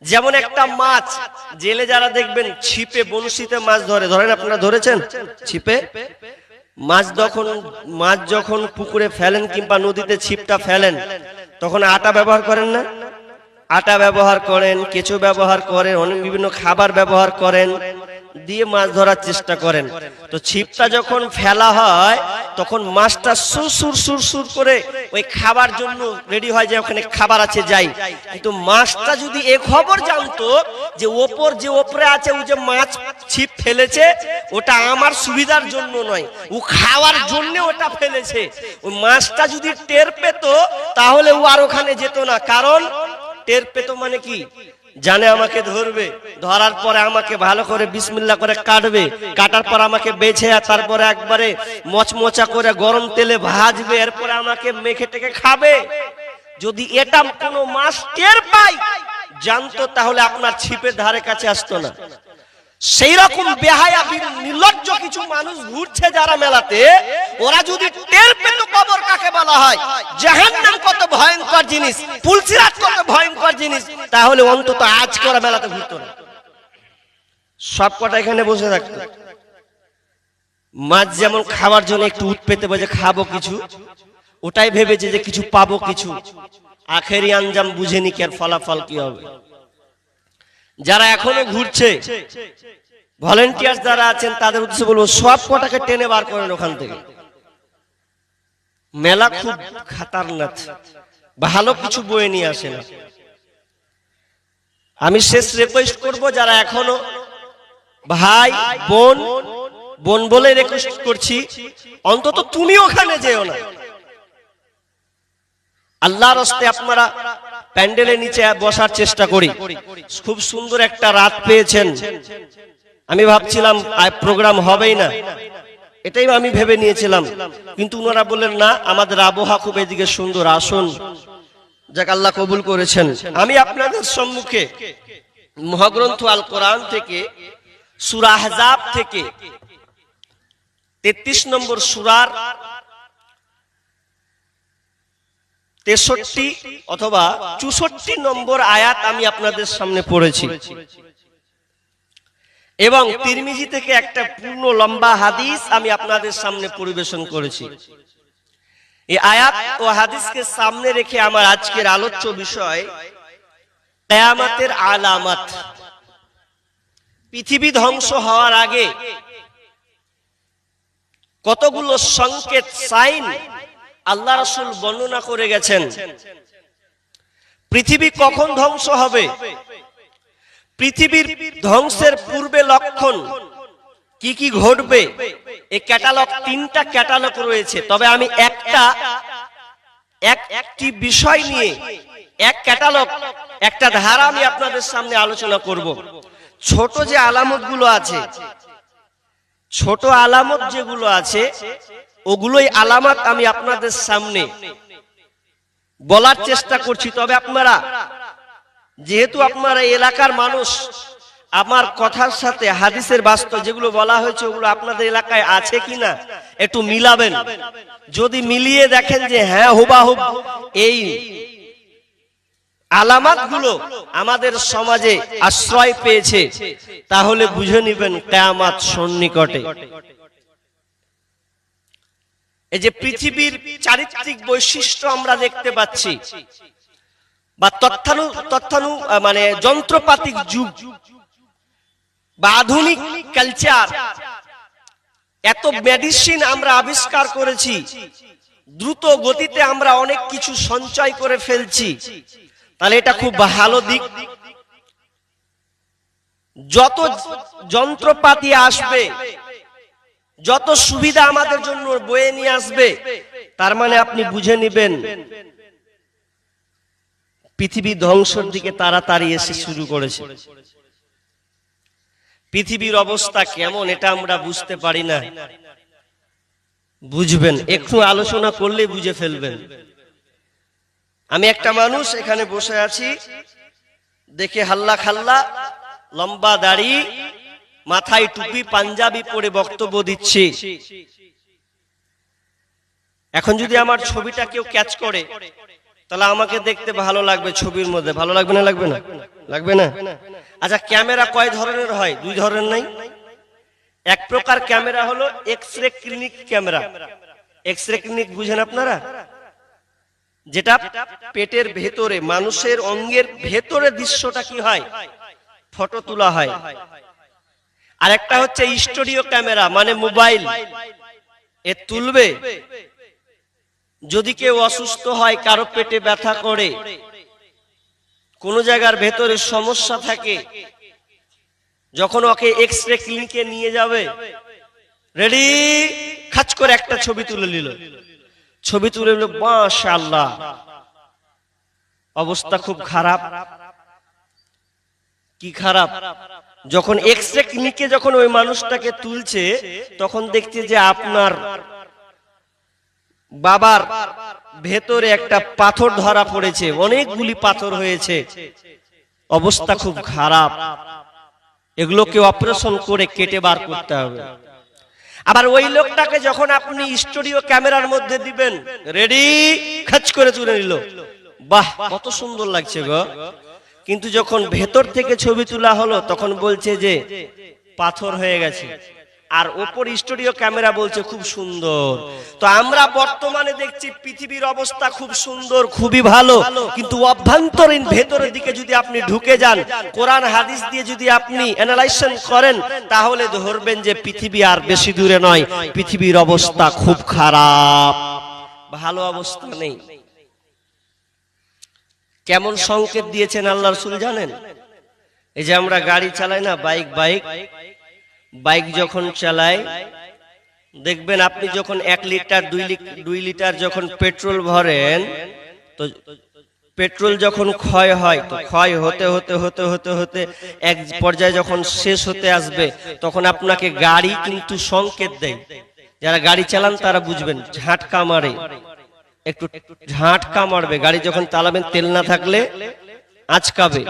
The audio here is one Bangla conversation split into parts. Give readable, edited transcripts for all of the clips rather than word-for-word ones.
যেমন একটা মাছ, জেলে যারা দেখবেন ছিপে বনশিতে মাছ ধরে, ধরেন আপনারা ধরেছেন ছিপে মাছ যখন পুকুরে ফেলেন কিংবা নদীতে ছিপটা ফেলেন, তখন আটা ব্যবহার করেন না? আটা ব্যবহার করেন, কেঁচো ব্যবহার করেন, অনেক বিভিন্ন খাবার ব্যবহার করেন, দিয়ে মাছ ধরার চেষ্টা করেন। তো ছিপটা যখন ফেলা হয় তখন মাছটা সুর সুর সুর করে ওই খাবার জন্য রেডি হয়, যে ওখানে খাবার আছে যাই। কিন্তু মাছটা যদি এ খবর জানতো যে ওপরে আছে, ও যে মাছ ছিপ ফেলেছে ওটা আমার সুবিধার জন্য নয়, ও খাওয়ার জন্য ওটা ফেলেছে, ওই মাছটা যদি টের পেত তাহলে ও আর ওখানে যেত না। কারণ টের পেত মানে কি, জানে আমাকে ধরবে, ধরার পরে আমাকে ভালো করে বিসমিল্লাহ করে কাটবে, কাটার পর আমাকে বেছে তারপরে একবারে মচমচা করে গরম তেলে ভাজবে, এরপরে আমাকে মেখে টেকে খাবে। যদি এটা কোনো মাছ টের পাই জানতো তাহলে আপনার ছিপের ধারে কাছে আসতো না। সেই রকম বেহায়া নির্লজ্জ কিছু মানুষ ঘুরছে যারা মেলাতে, ওরা যদি টের পেত কবর কাকে বলা হয়, জাহান্নাম কত ভয়ঙ্কর জিনিস, পুলসিরাত কত ভয়ঙ্কর জিনিস, তাহলে অন্তত আজকে ওরা মেলাতে ঘুরতো না, সব কটা এখানে বসে থাকতো। মাছ যেমন খাবার জন্য একটু উৎ পেতে বসে খাবো কিছু, ওটাই ভেবেছে যে কিছু পাবো কিছু, আখেরি আঞ্জাম বুঝেনি কি আর ফলাফল কি হবে। যারা এখনো ঘুরছে ভলেন্টিয়ার যারা আছেন তাদের উদ্দেশ্যে বলবো, সব কটাকে টেনে বার করেন ওখান থেকে। মেলা খুব খাতারনাক, ভালো কিছু বয়ে নিয়ে আসে না। আমি শেষ রিকোয়েস্ট করব, যারা এখনো ভাই বোন বলে রিকোয়েস্ট করছি, অন্তত তুমি ওখানে যেও না। আল্লাহর রাস্তে আপনারা প্যান্ডেলের নিচে বসার চেষ্টা করি। খুব সুন্দর একটা রাত পেয়েছেন, আমি ভাবছিলাম প্রোগ্রাম হবেই না, এটাই আমি ভেবে নিয়েছিলাম, কিন্তু ওনারা বললেন না, আমাদের আবহাওয়া খুব এদিকে সুন্দর, আসুন। যাক, আল্লাহ কবুল করেছেন। আমি আপনাদের সম্মুখে মহাগ্রন্থ আল কোরআন থেকে সূরা আহজাব থেকে 33 নম্বর সূরার 63 অথবা 64 নম্বর আয়াত আমি আপনাদের সামনে পড়েছি, এবং তিরমিজি থেকে একটা পূর্ণ লম্বা হাদিস আমি আপনাদের সামনে পরিবেশন করেছি। এই আয়াত ও হাদিসকে সামনে রেখে আমার আজকের আলোচ্য বিষয় কিয়ামতের আলামত। পৃথিবী ধ্বংস হওয়ার আগে কতগুলো সংকেত, সাইন আল্লাহ রাসূল বর্ণনা করে গেছেন। পৃথিবী কখন ধ্বংস হবে, পৃথিবীর ধ্বংসের পূর্বে লক্ষণ কি কি ঘটবে, এই ক্যাটালগ, 3টা ক্যাটালগ রয়েছে। তবে আমি একটি বিষয় নিয়ে, এক ক্যাটালগ, একটা ধারা আমি আপনাদের সামনে আলোচনা করব। ছোট যে আলামত গুলো আছে, ছোট আলামত যেগুলো আছে, ওগুলোই আলামত আমি আপনাদের সামনে বলার চেষ্টা করছি। তবে আপনারা, যেহেতু আপনারা এলাকার মানুষ, আমার কথার সাথে হাদিসের বাস্তব যেগুলো বলা হয়েছে ওগুলো আপনাদের এলাকায় আছে কিনা একটু মিলাবেন। যদি মিলিয়ে দেখেন যে হ্যাঁ হুবাহুব এই আলামত গুলো আমাদের সমাজে আশ্রয় পেয়েছে, তাহলে বুঝে নেবেন কিয়ামত সন্নিকটে। এই যে পৃথিবীর চারিত্রিক বৈশিষ্ট্য আমরা দেখতে পাচ্ছি, বা তথ্যানু মানে যন্ত্রপাতিক যুগ বা আধুনিক কালচার, এত মেডিসিন আমরা আবিষ্কার করেছি, দ্রুত গতিতে আমরা অনেক কিছু সঞ্চয় করে ফেলছি, তাহলে এটা খুব ভালো দিক। যত যন্ত্রপাতি আসবে, যত সুবিধা আমাদের জন্য বয়ে নিয়ে আসবে, তার মানে আপনি বুঝে নেবেন পৃথিবী ধ্বংসের দিকে তাড়াতাড়ি এসে শুরু করেছে। পৃথিবীর অবস্থা কেমন এটা আমরা বুঝতে পারি না, বুঝবেন একটু আলোচনা করলে বুঝে ফেলবেন। আমি একটা মানুষ এখানে বসে আছি, দেখে হাল্লা খাল্লা, লম্বা দাড়ি, মাথায় টুপি, পাঞ্জাবি পরে বক্তব্য দিচ্ছি। এখন যদি আমার ছবিটা কেউ ক্যাচ করে তাহলে আমাকে দেখতে ভালো লাগবে, ছবির মধ্যে ভালো লাগবে না, লাগবে না? লাগবে না? আচ্ছা, ক্যামেরা কয় ধরনের হয়? দুই ধরনের নাই? এক প্রকার ক্যামেরা হলো X ray clinic camera. X ray clinic বুঝেন আপনারা? যেটা পেটের ভেতরে, মানুষের অঙ্গের ভেতরে দৃশ্যটা কি হয়, ফটো তোলা হয়। আর একটা হচ্ছে স্টুডিও ক্যামেরা, মানে মোবাইল এ তুলবে। যদি কেউ অসুস্থ হয়, কারো পেটে ব্যথা করে, কোন জায়গার ভেতরে সমস্যা থাকে, যখন ওকে এক্স রে ক্লিনিকে নিয়ে যাবে, রেডি, খাচ করে একটা ছবি তুলে নিল। ছবি তুলে নিল, মাশাআল্লাহ, অবস্থা খুব খারাপ। কি খারাপ? যখন এক্স রে ক্লিনিকে যখন ওই মানুষটাকে তুলছে, তখন দেখছে যে আপনার বাবার ভেতরে একটা পাথর ধরা পড়েছে, অনেকগুলি পাথর হয়েছে, অবস্থা খুব খারাপ, এগুলোকে অপারেশন করে কেটে বার করতে হবে। আবার ওই লোকটাকে যখন আপনি স্টুডিও ক্যামেরার মধ্যে দিবেন, রেডি, খাচ করে তুলে নিল, বাহ কত সুন্দর লাগছে গো। কিন্তু যখন ভেতর থেকে ছবি তোলা হলো, তখন বলছে যে পাথর হয়ে গেছে, আর ওপর স্টুডিও ক্যামেরা বলছে খুব সুন্দর। তো আমরা বর্তমানে দেখছি পৃথিবীর অবস্থা খুব সুন্দর, খুবই ভালো, কিন্তু অভ্যন্তরীণ ভেতরের দিকে যদি আপনি ঢুকে যান, কোরআন হাদিস দিয়ে যদি আপনি অ্যানালাইসিস করেন, তাহলে ধরবেন যে পৃথিবী আর বেশি দূরে নয়, পৃথিবীর অবস্থা খুব খারাপ, ভালো অবস্থা নেই। কেমন সংকেত দিয়েছেন আল্লাহ রাসূল জানেন? এই যে আমরা গাড়ি চালাই না, বাইক যখন চালায়, দেখবেন আপনি যখন 1 লিটার 2 লিটার যখন পেট্রোল ভরেন, তো পেট্রোল যখন ক্ষয় হয়, তো ক্ষয় হতে হতে হতে হতে হতে এক পর্যায়ে যখন শেষ হতে আসবে, তখন আপনাকে গাড়ি কিন্তু সংকেত দেয়। যারা গাড়ি চালান তারা বুঝবেন, ঝাটকা মারে, একটু ঝাটকা মারবে। গাড়ি যখন চালাবেন, তেল না থাকলে আঁচকাবে,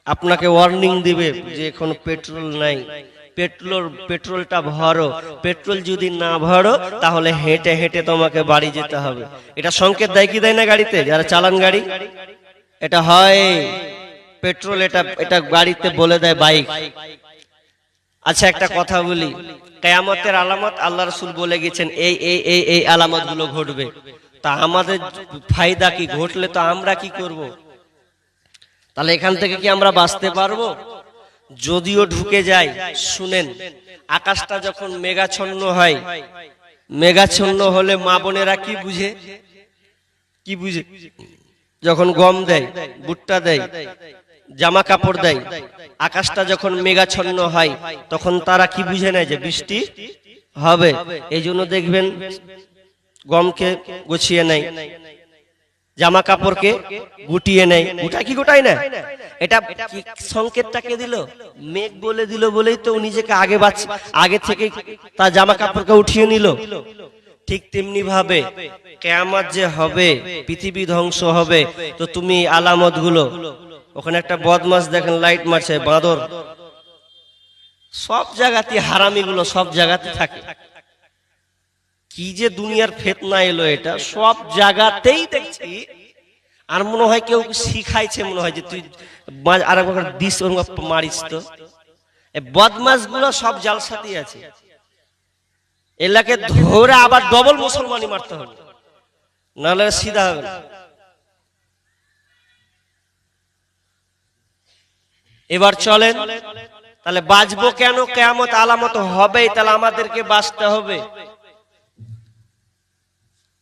আপনাকে ওয়ার্নিং দিবে যে এখন পেট্রোল নাই, পেট্রোলটা ভরো। পেট্রোল যদি না ভরো, তাহলে হেঁটে হেঁটে তোমাকে বাড়ি যেতে হবে। এটা সংকেত দেয় কি দেয় না গাড়িতে? যারা চালান গাড়ি, এটা হয় পেট্রোল, এটা গাড়িতে বলে দেয় বাইক। আচ্ছা, একটা কথা বলি, কিয়ামতের আলামত আল্লাহ রাসূল বলে গেছেন, এই আলামত গুলো ঘটবে। তা আমাদের ফায়দা কি? ঘটলে তো আমরা কি করব? তাহলে এখান থেকে কি আমরা বাঁচতে পারবো? যদিও ঢুকে যায়, শুনেন, আকাশটা যখন মেঘাচ্ছন্ন হয়, মেঘাচ্ছন্ন হলে মা বোনেরা কি বুঝে? যখন গম দেয়, ভুট্টা দেয়, জামা কাপড় দেয়, আকাশটা যখন মেঘাচ্ছন্ন হয়, তখন তারা কি বুঝে নেয় যে বৃষ্টি হবে। এই জন্য দেখবেন গমকে গুছিয়ে নেয়, জামা কাপড়কে গুটিয়ে নেয়। গোটায় না? এটা সংকেতটাকে দিল, মেঘ বলে দিল বলেই তো নিজেকে আগে থেকে তার জামা কাপড়কে উঠিয়ে নিল। ঠিক তেমনি ভাবে কিয়ামত যে হবে, পৃথিবী ধ্বংস হবে, তো তুমি আলামত গুলো, ওখানে একটা বদমাশ দেখেন লাইট মারছে, বাঁদর, সব জায়গাতে হারামি গুলো সব জায়গাতে থাকে। কি যে দুনিয়ার ফিতনা এলো, এটা সব জায়গাতেই দেখছি। আর মনে হয় কেউ শিখাইছে, মনে হয় যে তুই আর একবার দিস মারিস। তো বদমাশ গুলো সব জালসাতে আছে, এলাকে ধরে আবার ডবল মুসলমানি মারতে হবে, নাহলে সিধা হবে না। এবার চলেন, তাহলে বাঁচবো কেন? কিয়ামত আলামত হবে, তাহলে আমাদেরকে বাঁচতে হবে।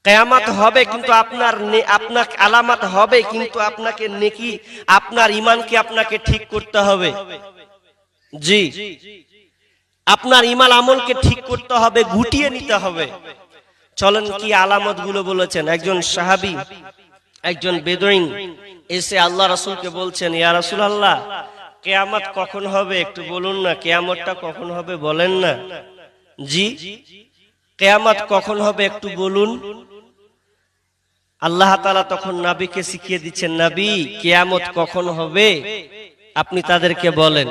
কিয়ামত হবে, কিন্তু আপনার আলামত হবে, কিন্তু আপনাকে নেকি, আপনার ঈমানকে আপনাকে ঠিক করতে হবে। জি, আপনার ঈমান আমলকে ঠিক করতে হবে, গুটিয়ে নিতে হবে। চলেন কি আলামত গুলো বলেছেন। একজন সাহাবী, একজন বেদুইন এসে আল্লাহ রাসূলকে বলছেন, ইয়া রাসূলুল্লাহ, কিয়ামত কখন হবে একটু বলুন না, কিয়ামতটা কখন হবে বলেন না। জি, কিয়ামত কখন হবে একটু বলুন। আল্লাহ তাআলা তখন নবীকে শিখিয়ে দিচ্ছেন, নবী, কিয়ামত কখন হবে আপনি তাদেরকে বলেন।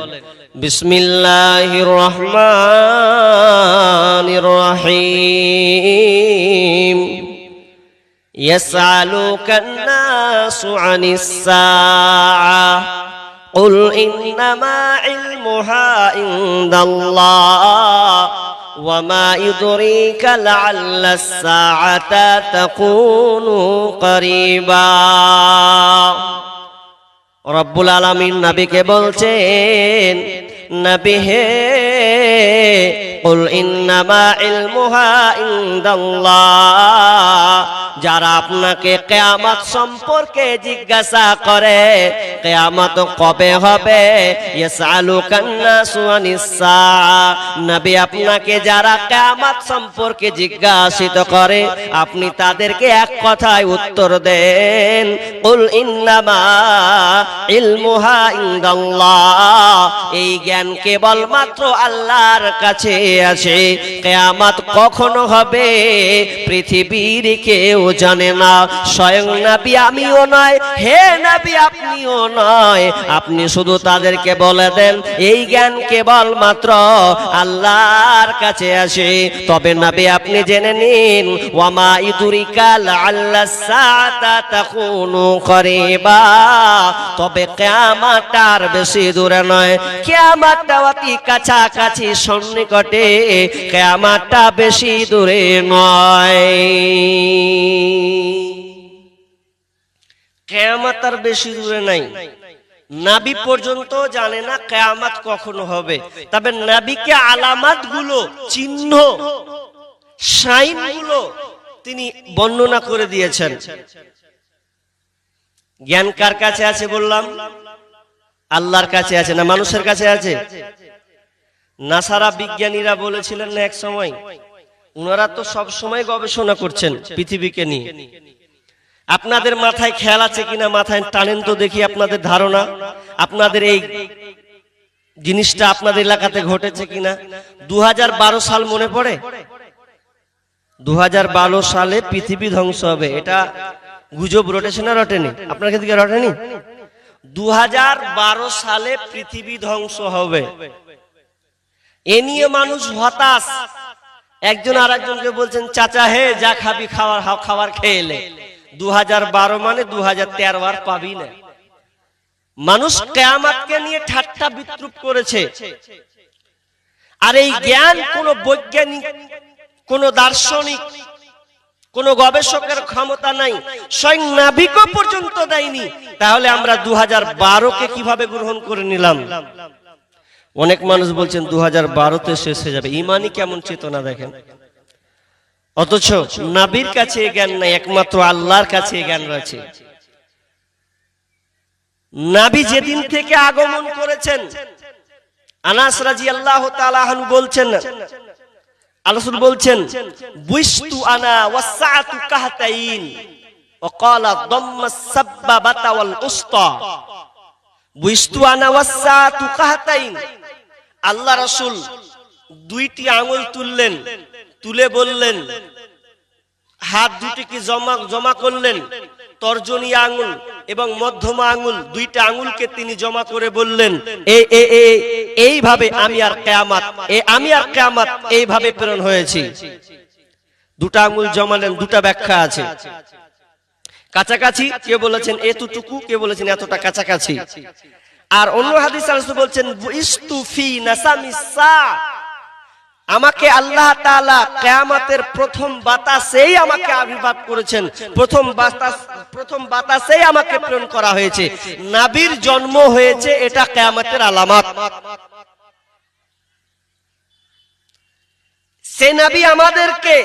বিসমিল্লাহির রহমানির রহিম। ইয়াসআলুকান নাসু আনিস সাআহ قل إنما علمها عند الله وما يدريك لعل الساعة تكون قريبا রব্বুল আলামিন নবীকে বলছেন, নবী হে, কুল ইন্নামা ইলমুহা ইনদাল্লাহ, যারা আপনাকে কিয়ামত সম্পর্কে জিজ্ঞাসা করে কিয়ামত কবে হবে, ইয়াসআলুকান নাসু আনিস সাআ, নবী আপনাকে যারা কিয়ামত সম্পর্কে জিজ্ঞাসিত করে আপনি তাদেরকে এক কথায় উত্তর দেন, কুল ইন্নামা ইলমুহা ইনদাল্লাহ, এই জ্ঞান কেবলমাত্র আল্লাহর কাছে আছে। কিয়ামত কখন হবে পৃথিবীর কেউ জানে না, স্বয়ং নবী আমিও নয়, হে নবী আপনিও নয়। আপনি শুধু তাদেরকে বলে দেন এই জ্ঞান কেবলমাত্র আল্লাহর কাছে আছে। তবে নবী আপনি জেনে নিন, ওয়ামা ইদুরিকা লাআল্লাস সাআতা তাকুনু করিবা, তবে কিয়ামত আর বেশি দূরে নয়, কিয়ামতটা অতি কাছাকাছি সন্নিকটে, কিয়ামতটা বেশি দূরে নয়। কিয়ামত আর বেশি দূরে নাই। নবী পর্যন্ত জানে না কিয়ামত কখন হবে, তবে নবীকে আলামত গুলো, চিহ্ন, সাইন গুলো তিনি বর্ণনা করে দিয়েছেন। জ্ঞান কার কাছে আছে বললাম? আল্লাহর কাছে আছে না মানুষের কাছে আছে? নাসারা বিজ্ঞানীরা বলেছিলেন না এক সময়, ওনারা তো সব সময় গবেষণা করছেন পৃথিবীকে নিয়ে। আপনাদের মাথায় খেয়াল আছে কিনা, মাথায় টানেন তো দেখি আপনাদের ধারণা, আপনাদের এই জিনিসটা আপনাদের এলাকাতে ঘটেছে কিনা। 2012 সাল মনে পড়ে? 2012 সালে পৃথিবী ধ্বংস হবে, এটা গুজব রটেছে না রটেনি? আপনার দিকে রটেনি? 2012 সালে পৃথিবী ধ্বংস হবে, এ নিয়ে মানুষ হতাশ। একজন আর একজনকে বলছেন, চাচা হে যা খাবি খাবার খেয়ে এলে। 2012 মানে 2013 আর পাবি না। মানুষ কিয়ামতকে নিয়ে ঠাট্টা বিদ্রুপ করেছে। আর এই জ্ঞান কোন বৈজ্ঞানিক, কোন দার্শনিক, কোন গবেষকের ক্ষমতা নাই, স্বয়ং নবীকে পর্যন্ত দেয়নি। তাহলে আমরা 2012কে কিভাবে গ্রহণ করে নিলাম? অনেক মানুষ বলছেন 2012তে শেষ হয়ে যাবে। ইমানি কেমন চেতনা দেখেন! অথচ নবীর কাছে জ্ঞান নাই, একমাত্র আল্লাহর কাছে জ্ঞান রয়েছে। নবী যেদিন থেকে আগমন করেছেন, আনাস রাদিয়াল্লাহু তাআলা আনহু বলছেন, রাসূল বলছেন, বুইস্তু আনা ওয়াসআতু কাহতাইন ওয়া ক্বালা দাম্মাস সাব্বাবাতা ওয়াল উসতা। বুইস্তু আনা ওয়াসআতু কাহতাইন, আল্লাহ রাসূল দুইটি আঙ্গুল তুললেন, তুলে বললেন, হাত দুটিকে জমা করলেন, তর্জনী আঙ্গুল এবং মধ্যমা আঙ্গুল, দুইটা আঙ্গুলকে তিনি জমা করে বললেন, এইভাবে আমি আর কিয়ামত এইভাবে প্রেরণ হয়েছি। দুটা আঙ্গুল জমালেন, দুটা ব্যাখ্যা আছে। কাছাকাছি কে বলেছেন এতটুকু, কে বলেছেন এতটা কাছাকাছি। আর অন্য হাদিসে রাসূল বলছেন, বুইস্তু ফি নাসামিস সা, আমাকে আল্লাহ তাআলা কিয়ামতের প্রথম বাতাসেই আমাকে আবির্ভাব করেছেন, প্রথম বাতাসেই আমাকে প্রেরণ করা হয়েছে। নবীর জন্ম হয়েছে, এটা কিয়ামতের আলামত। সে নবী আমাদেরকে,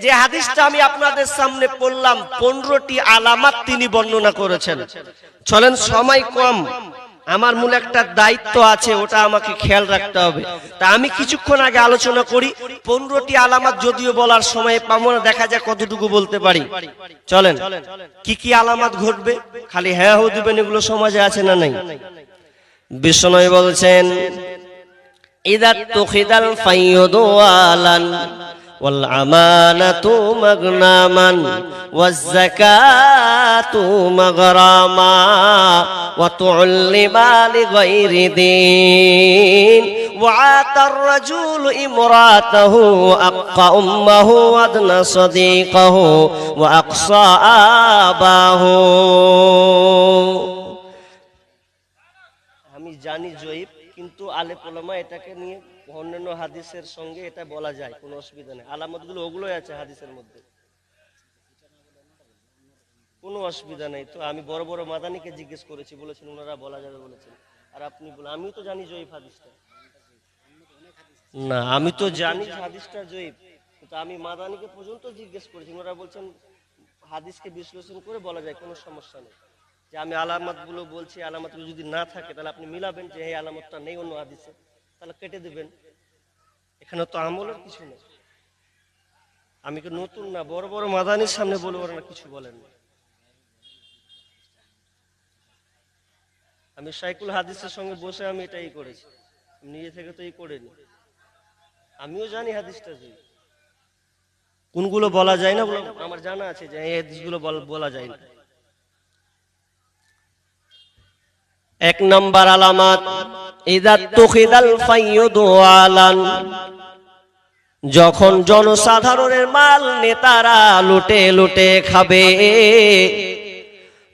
যে হাদিসটা আমি আপনাদের সামনে পড়লাম, 15টি আলামত তিনি বর্ণনা করেছেন। চলেন, সময় কম, আমার মূল একটা দায়িত্ব আছে, ওটা আমাকে খেয়াল রাখতে হবে। তা আমি কিছুক্ষণ আগে আলোচনা করি। 15টি আলামত যদিও বলার সময় পাবো না, দেখা যায় কতটুকু বলতে পারি। চলেন, কি কি আলামত ঘটবে, খালি হ্যাঁ হো দিবেন, এগুলো সমাজে আছে না নাই? বিষ্ণু বলছেন, ইযা তুখিদাল ফাইয়ুদু ওয়ালান ওয়াল আমানাতু মাগনামান ওয়াজ যাকাতু মাগরামা ওয়া তু'ল্লিমা লিগাইরি দিন ওয়া আতার রাজুলু ইমরাতাহু আক্কা উম্মাহু আদনা সাদিকাহু ওয়া আকসা আবাহু। আমি জানি জয়ীব, কিন্তু আলেপ ওলামা এটাকে নিয়ে অন্যান্য হাদিসের সঙ্গে এটা বলা যায়, কোনো অসুবিধা নেই। আলামতগুলো ওগুলোই আছে হাদিসের মধ্যে, কোনো অসুবিধা নেই। তো আমি বড় বড় মাদানিকে জিজ্ঞেস করেছি, বলেছেন ওনারা বলা যাবে বলেছেন। আর আপনি বলেন আমিও তো জানি জয়ীব হাদিসটা, না আমি তো জানি হাদিসটা জয়ীব, কিন্তু আমি মাদানিকে পর্যন্ত জিজ্ঞেস করেছি, ওনারা বলছেন হাদিসকে বিশ্লেষণ করে বলা যায়, কোনো সমস্যা নেই। যে আমি আলামতগুলো বলছি, আলামতগুলো যদি না থাকে তাহলে আপনি মিলাবেন যে এই আলামতটা নেই অন্য হাদিসে, তাহলে কেটে দেবেন। এখানে তো আমলের কিছু নেই। আমি কি নতুন না, বড় বড় মাদানির সামনে বলবো, ওরা কিছু বলেন না। আমি শাইখুল হাদিসের সঙ্গে বসে আমি এটাই করেছি, নিজে থেকে তো এই করিনি। আমিও জানি হাদিসটা যে কোনগুলো বলা যায় না, আমার জানা আছে যে এই হাদিসগুলো বলা যায় না। এক নম্বর আলামত, ইযা তুখিদাল ফাইয়ুদু আলান, যখন জনসাধারণের মাল নেতারা লুটে লুটে খাবে,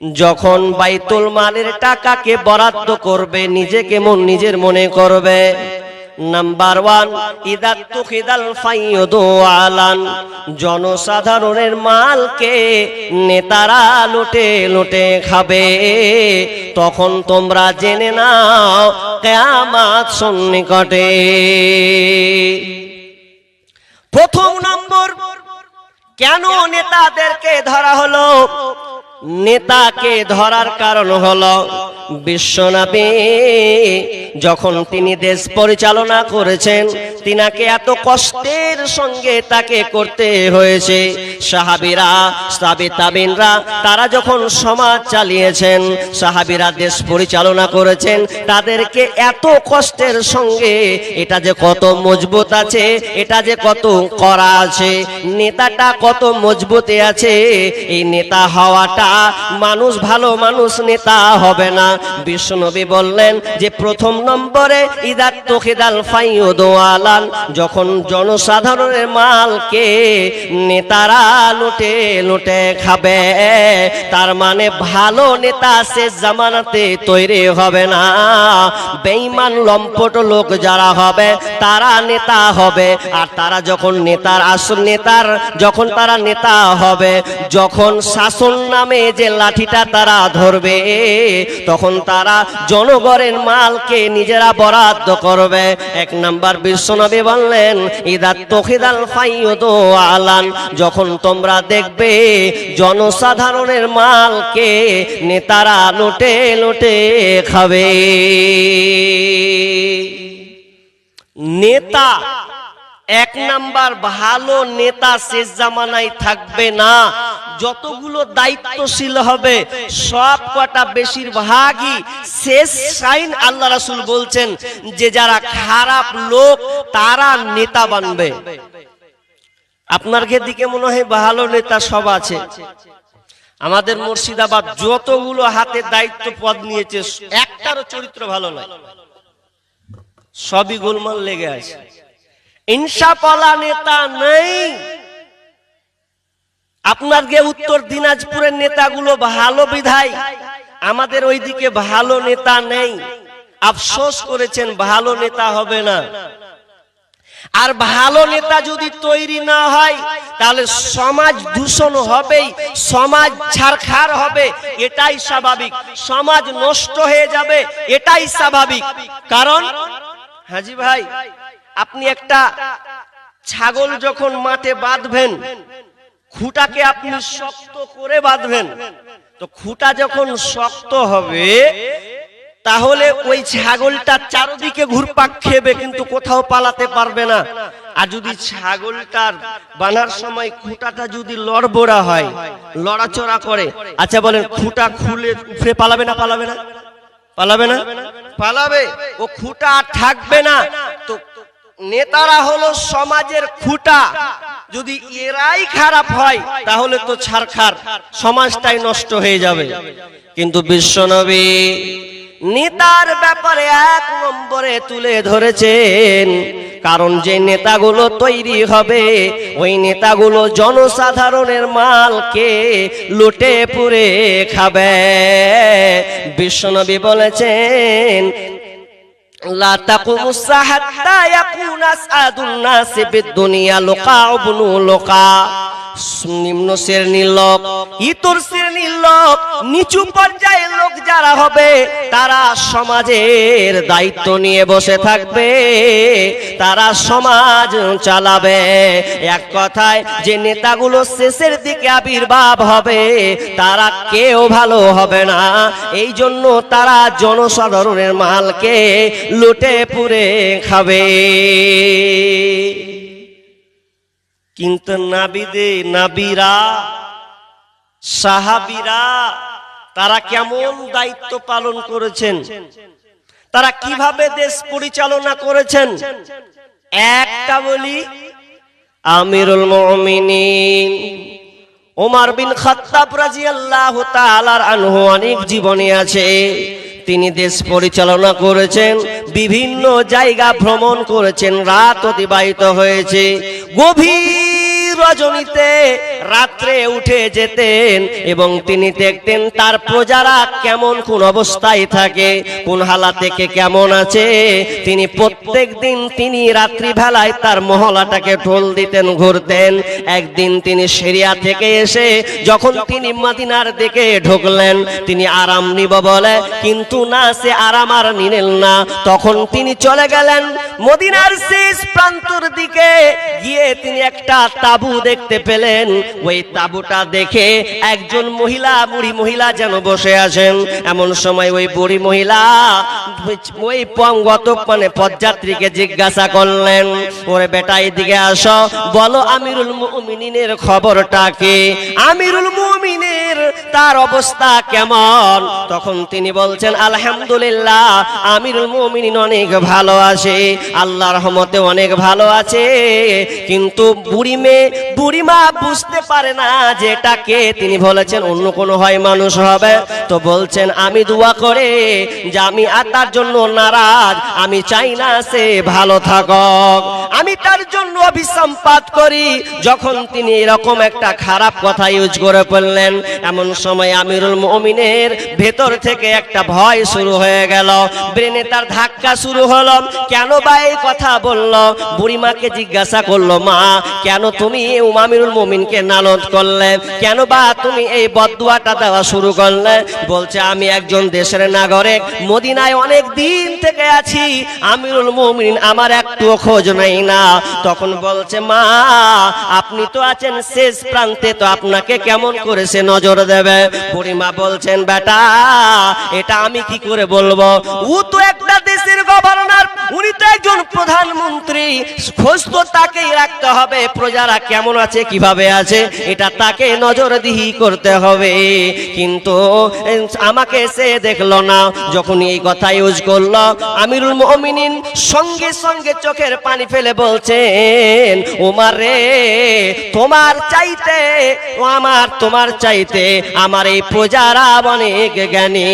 যখন বাইতুল মালের টাকাকে বরাদ্দ করবে নিজেকে নিজের মনে করবে। নাম্বার 1, ইযা তুখিদাল ফাইয়ুদু আলান, জনসাধারণের মালকে নেতারা লুটে লুটে খাবে, তখন তোমরা জেনে নাও কিয়ামত সন্নিকটে। প্রথম নম্বর, কেন নেতাদেরকে ধরা হলো? নেতাকে ধরার কারণ হলো বিশ্বনবী যখন তিনি দেশ পরিচালনা করেছেন, তিনাকে এত কষ্টের সঙ্গে তাকে করতে হয়েছে। সাহাবীরা, তাবিনরা, তারা যখন সমাজ চালিয়েছেন, সাহাবীরা দেশ পরিচালনা করেছেন, তাদেরকে এত কষ্টের সঙ্গে, এটা যে কত মজবুত আছে, এটা যে কত করা আছে, নেতাটা কত মজবুতে আছে, এই নেতা হওয়াটা মানুষ ভালো মানুষ নেতা হবে না। বিশ্বনবী বললেন যে প্রথম নম্বরে ইযা তুখিদাল ফাইয়ুদু আলান, যখন জনসাধারণের মালকে নেতারা লুটে লুটে খাবে, তার মানে ভালো নেতা শেষ জামানাতে তৈরি হবে না। বেঈমান লম্পট লোক যারা হবে তারা নেতা হবে। আর তারা যখন নেতার, আসল নেতার যখন তারা নেতা হবে, যখন শাসন নামে যে লাঠিটা তারা ধরবে, তখন তারা জনগণের মালকে নিজেরা বরাদ্দ করবে। এক নাম্বার বিশ্বনবী বললেন ইযা তুখিদাল ফাইয়ুদু আলান, যখন তোমরা দেখবে জনসাধারণের মালকে নেতারা লুটে লুটে খাবে। নেতা এক নাম্বার, ভালো নেতা শেষ জামানায় থাকবে না। যতগুলো দায়িত্বশীল হবে সব কটা বেশিরভাগই শেষ সাইন। আল্লাহ রাসূল বলছেন যে যারা খারাপ লোক তারা নেতা বানবে। আপনার দিকে মনে হয় ভালো নেতা সব আছে। আমাদের মুর্শিদাবাদ যতগুলো হাতে দায়িত্ব পদ নিয়েছে একটারও চরিত্র ভালো নয়, সবই গোলমাল লেগে আছে। ইনসাফওয়ালা নেতা নেই। আপনার উত্তর দিনাজপুরের নেতাগুলো ভালো বিধায় আমাদের ওইদিকে ভালো নেতা নেই। আফসোস করেছেন, ভালো নেতা হবে না। আর ভালো নেতা যদি তৈরি না হয় তাহলে সমাজ দূষণ হবেই, সমাজ ছারখার হবে, এটাই স্বাভাবিক। সমাজ নষ্ট হয়ে যাবে, এটাই স্বাভাবিক। কারণ হাজি ভাই, আপনি একটা ছাগল যখন মাঠে বাঁধবেন, খুঁটাকে আপনি শক্ত করে বাঁধবেন, তো খুঁটা যখন শক্ত হবে তাহলে ওই ছাগলটা চারদিকে ঘুরপাক খেবে, কিন্তু কোথাও পালাতে পারবে না। আর যদি ছাগলটার বাঁধার সময় খুঁটাটা যদি লড়বড়া হয়, লড়াচড়া করে, আচ্ছা বলেন খুঁটা খুলে উঠে পালাবে না? পালাবে না? পালাবে না? পালাবে। ও খুঁটা আর থাকবে না। তো নেতারা হলো সমাজের খুঁটা। যদি এরাই খারাপ হয় তাহলে তো ছারখার, সমাজটাই নষ্ট হয়ে যাবে। কিন্তু বিশ্বনবী নেতার ব্যাপারে এক নম্বরে তুলে ধরেছেন, কারণ যে নেতাগুলো তৈরি হবে ওই নেতাগুলো জনসাধারণের মালকে লুটে পুড়ে খাবে। বিশ্বনবী বলেছেন লা তাকুমুস সাআ হাত্তা ইয়াকুনা আসআদুন নাসি বিদ-দুনিয়া লুকা ইবনু লুকা। নিম্ন শ্রেণীর লোক, ইতর শ্রেণীর লোক, নিচু পর্যায়ের লোক যারা হবে তারা সমাজের দায়িত্ব নিয়ে বসে থাকবে, তারা সমাজ চালাবে। এক কথায় যে নেতাগুলো শেষের দিকে আবির্ভাব হবে তারা কেউ ভালো হবে না। এই জন্য তারা জনসাধারণের মালকে লুটে পুড়ে খাবে। কিন্তু নাবিরা সাহাবীরা তারা কেমন দায়িত্ব পালন করেছেন, তারা কিভাবে দেশ পরিচালনা করেছেন। একটা বলি, আমিরুল মুমিনিন ওমর বিন খাত্তাব রাদিয়াল্লাহু তাআলা আনহু অনেক জীবনী আছে। তিনি দেশ পরিচালনা করেছেন, বিভিন্ন জায়গা ভ্রমণ করেছেন, রাত অতিবাহিত হয়েছে। গভীর রজনীতে রাত্রে উঠে যেতেন এবং তিনি দেখতেন তার প্রজারা কেমন কোন অবস্থায় থাকে, কোন হালাতে কেমন আছে। তিনি প্রত্যেক দিন তিনি রাত্রিবেলায় তার মহল্লাটাকে ঢোল দিতেন, ঘুরতেন। একদিন তিনি সিরিয়া থেকে এসে যখন তিনি মদিনার দিকে ঢুকলেন, তিনি আরাম নিব বলে, কিন্তু না, সে আরাম আর নিলেন না। তখন তিনি চলে গেলেন মদিনার শেষ প্রান্তর দিকে। গিয়ে তিনি একটা তাবু দেখতে পেলেন। ওই তাবুটা দেখে একজন মহিলা, বুড়ি মহিলা যেন বসে আছেন। এমন সময় ওই বুড়ি মহিলা ওই পথযাত্রীকে জিজ্ঞাসা করলেন, ওরে বেটা এদিকে আসো, বলো আমিরুল মুমিনিনের খবরটা কি, আমিরুল মুমিনের তার অবস্থা কেমন। তখন তিনি বলছেন, আলহামদুলিল্লাহ, আমিরুল মুমিনিন অনেক ভালো আছে, আল্লাহর রহমতে অনেক ভালো আছে। কিন্তু বুড়িমা বুঝতে পারে না যে এটা কে। তিনি বলেছেন অন্য কোনো হয় মানুষ হবে। তো বলছেন, আমি দোয়া করে যে আমি তার জন্য নারাজ, আমি চাই না সে ভালো থাকুক, আমি তার জন্য অভিসম্পাত করি। যখন তিনি এরকম একটা খারাপ কথা ইউজ করে ফেললেন, এমন সময় আমিরুল মুমিনের ভেতর থেকে একটা ভয় শুরু হয়ে গেল, ব্রেনে তার ধাক্কা শুরু হলো। কেন বা এই কথা বললো? বুড়িমাকে জিজ্ঞাসা করলো, মা কেন তুমি আমিরুল মুমিনকে নালত করলে, কেন বা তুমি এই বদদুয়াটা দেওয়া শুরু করলে? বলছে, আমি একজন দেশের নাগরিক, মদিনায় অনেক দিন থেকে আছি, আমিরুল মুমিন আমার একটুও খোঁজ নেই না। তখন বলছে, মা আপনি তো আছেন শেষ প্রান্তে, তো আপনাকে কেমন করে সে নজর দেবে? বুড়িমা বলছেন, বেটা এটা আমি কি করে বলবো, ও তো একটা দেশের গভর্নর, উনি তো একজন প্রধানমন্ত্রী, খোঁজ তো তাকেই রাখতে হবে, প্রজারা কেমন আছে কিভাবে আছে এটা তাকে নজরদিহি করতে হবে। কিন্তু আমাকে সে দেখলো না। যখন এই কথা ইউজ করলো, আমিরুল মুমিনিন সঙ্গে সঙ্গে চোখের পানি ফেলে বলছেন, ওমর রে, তোমার চাইতে আমার এই প্রজারা অনেক জ্ঞানী,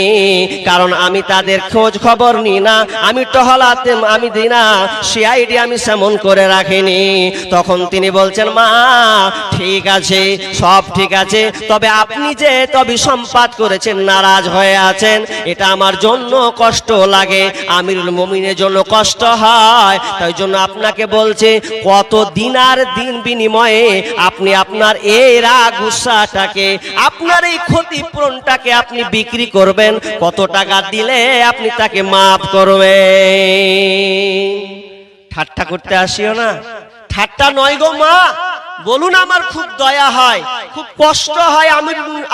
কারণ আমি তাদের খোঁজ খবর নিই না, আমি টহলাতে আমি দিই না, সিআইডি আমি সেমন করে রাখিনি। তখন তিনি বলছেন, মা ঠিক আছে, সব ঠিক আছে, তবে আপনি যে অভিসম্পাত করেছেন, নারাজ হয়ে আছেন, এটা আমার জন্য কষ্ট লাগে, আমিরুল মুমিনের জন্য কষ্ট হয়। তাই জন্য আপনাকে বলছে, কত দিনার দিন বিনিময়ে আপনি আপনার এই রাগ গুসাটাকে, আপনার এই ক্ষতিপূরণটাকে আপনি বিক্রি করবেন, কত টাকা দিলে আপনি তাকে মাফ করবেন? ঠাট্টা করতে আসিও না, ঠাট্টা নয় গো মা, বলুন আমার খুব দয়া হয়, খুব কষ্ট হয়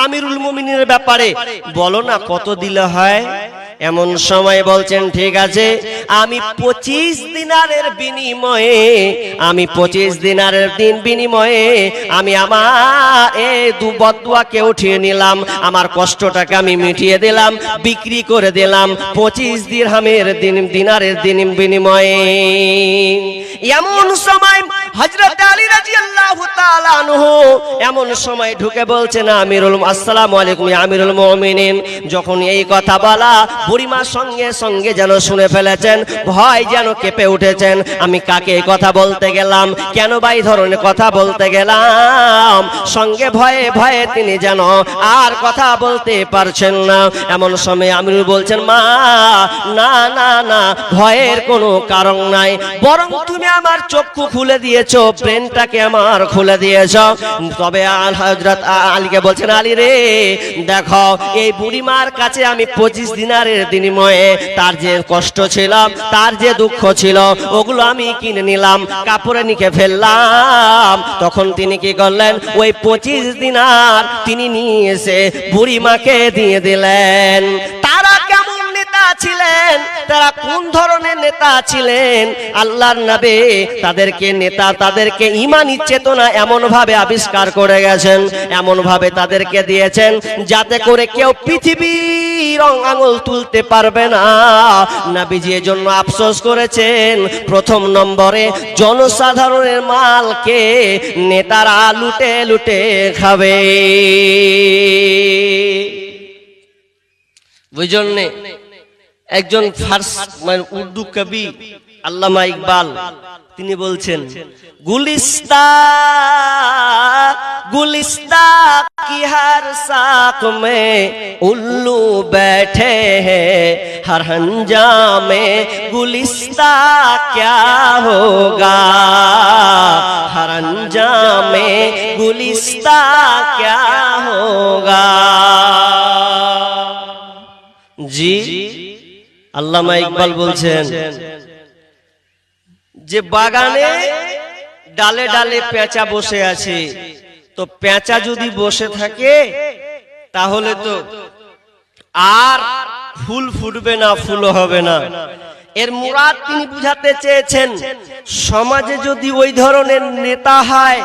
আমিরুল মুমিনের ব্যাপারে, বলো না কত দিলে হয়। এমন সময় বলছেন, ঠিক আছে, আমি 25 দিনারের বিনিময়ে আমি আমার এই বদদুয়াকে উঠিয়ে নিলাম, আমার কষ্টটাকে আমি মিটিয়ে দিলাম, বিক্রি করে দিলাম 25 দিনারের বিনিময়ে। এমন সময় হযরত আলী রাদিয়াল্লাহু তাআলা আনহু এমন সময় ঢুকে বলছেন, আমিরুল আসসালামু আলাইকুম ইয়া আমিরুল মুমিনিন। যখন এই কথা বলা বুড়িমা সঙ্গে সঙ্গে যেন শুনে ফেলেছেন, ভয় যেন কেঁপে উঠেছেন। আমি কাকে এই কথা বলতে গেলাম, কেন বা এই ধরনের কথা বলতে গেলাম। সঙ্গে ভয়ে ভয়ে তিনি যেন আর কথা বলতে পারছেন না। এমন সময় আমিরুল বলছেন, মা না না না, ভয়ের কোনো কারণ নাই, বরং তুমি আমার চক্ষু খুলে দিয়েছো, ব্রেনটাকে আমার খুলে দিয়েছো। তবে হযরত আলীকে বলছেন, আলী রে দেখো, এই বুড়িমার কাছে আমি 25 দিনারের বিনিময়ে তার যে কষ্ট ছিল, তার যে দুঃখ ছিল, ওগুলো আমি কিনে নিলাম, কাপড়ে নিকে ফেললাম। তখন তিনি কি করলেন, ওই 25 দিনার তিনি নিয়ে এসে বুড়িমাকে দিয়ে দিলেন। তারা কেমন নেতা ছিলেন, তারা কোন ধরনের নেতা ছিলেন, আল্লাহর নবী তাদেরকে নেতা, তাদেরকে ঈমানি চেতনা এমন ভাবে আবিষ্কার করে গেছেন, এমন ভাবে তাদেরকে দিয়েছেন যাতে করে কেউ পৃথিবীর আঙুল তুলতে পারবে না। নবীজি এর জন্য আফসোস করেছেন, প্রথম নম্বরে জনসাধারণের মালকে নেতারা লুটে লুটে খাবে। ওই জন্যে একজন ফার্সি উর্দু কবি আল্লামা ইকবাল তিনি বলছেন, গুলিস্তা গুলিস্তা কি হর সাক মে উল্লू बैठे हैं, हर हंजामे गुलिस्ता क्या होगा, हर अंजामे गुलिस्ता क्या होगा। জি আল্লামা ইকবাল বলছেন যে বাগানে ডালে ডালে পেঁচা বসে আছে, তো পেঁচা যদি বসে থাকে তাহলে তো আর ফুল ফুটবে না, ফুল হবে না। এর মুরাদ তিনি বুঝাতে চেয়েছেন, সমাজে যদি ওই ধরনের নেতা হয়,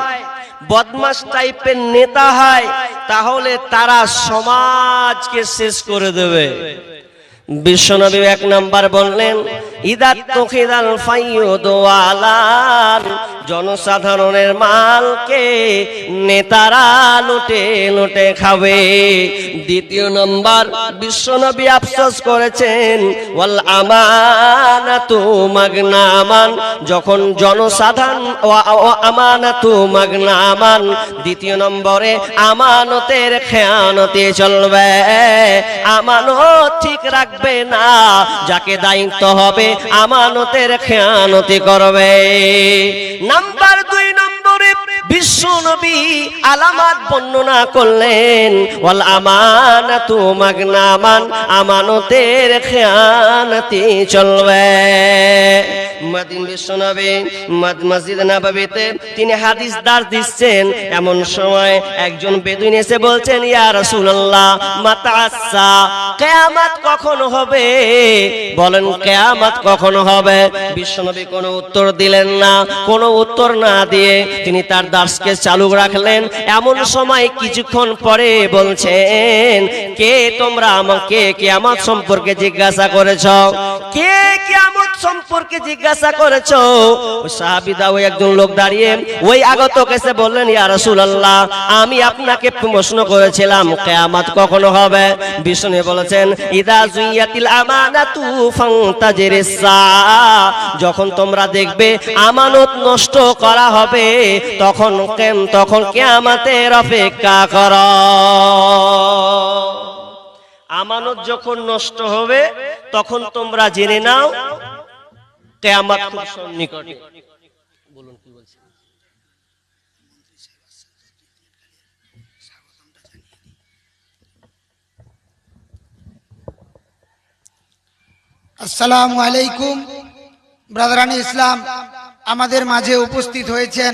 বদমাশ টাইপের নেতা হয়, তাহলে তারা সমাজকে শেষ করে দেবে। বিশ্বনবী এক নাম্বার বললেন, ইদাত তুখিদাল ফাইয়ুদু আলান, জনসাধারণের মালকে নেতারা লুটে লুটে খাবে। দ্বিতীয় নম্বর বিশ্বনবী আফসোস করেছেন, ওয়াল আমানাতু মাগনামান, যখন জনসাধারণ আমানাতু মাগনামান, দ্বিতীয় নম্বরে আমানতের খেয়ানতে চলবে, আমানত ঠিক রাখবে না, যাকে দায়িত্ব হবে আমানতের খেয়ানতি করবে। নাম্বার 2 নম্বরে বিশ্বনবী আলামত বর্ণনা করলেন, ওয়াল আমানাতু মাগনামান, আমানতের খেয়ানতি চলবে। বিশ্বনবী মসজিদ নববীতে তিনি হাদিস দার দিচ্ছেন, এমন সময় একজন বেদুইন এসে বলছেন, ইয়া রাসূলুল্লাহ মাতা আসসা, কিয়ামত কখন হবে, বলেন কিয়ামত কখন হবে। বিশ্বনবী কোনো উত্তর দিলেন না। কোনো উত্তর না দিয়ে তিনি তার দার্সকে চালু রাখলেন। এমন সময় কিছুক্ষণ পরে বলছেন, কে তোমরা আমাকে কিয়ামত সম্পর্কে জিজ্ঞাসা করেছো, কে কিয়ামত সম্পর্কে জিজ্ঞাসা করেছো। ওই সাহাবীরা, ওই একজন লোক দাঁড়িয়ে ওই আগতক এসে বললেন, ইয়া রাসূলুল্লাহ আমি আপনাকে প্রশ্ন করেছিলাম কিয়ামত কখন হবে। বিষ্ণু বলেছেন, ইদা জুইয়াতিল আমানাতু ফান্তাজিরিস সাআ, যখন তোমরা দেখবে আমানত নষ্ট করা হবে, তখন কিয়ামতের অপেক্ষা করো। আমানত যখন নষ্ট হবে তখন তোমরা জেনে নাও কিয়ামত খুব সন্নিকটে। বলুন কি বলছেন। আসসালামু আলাইকুম। ব্রাদারান ইসলাম, আমাদের মাঝে উপস্থিত হয়েছেন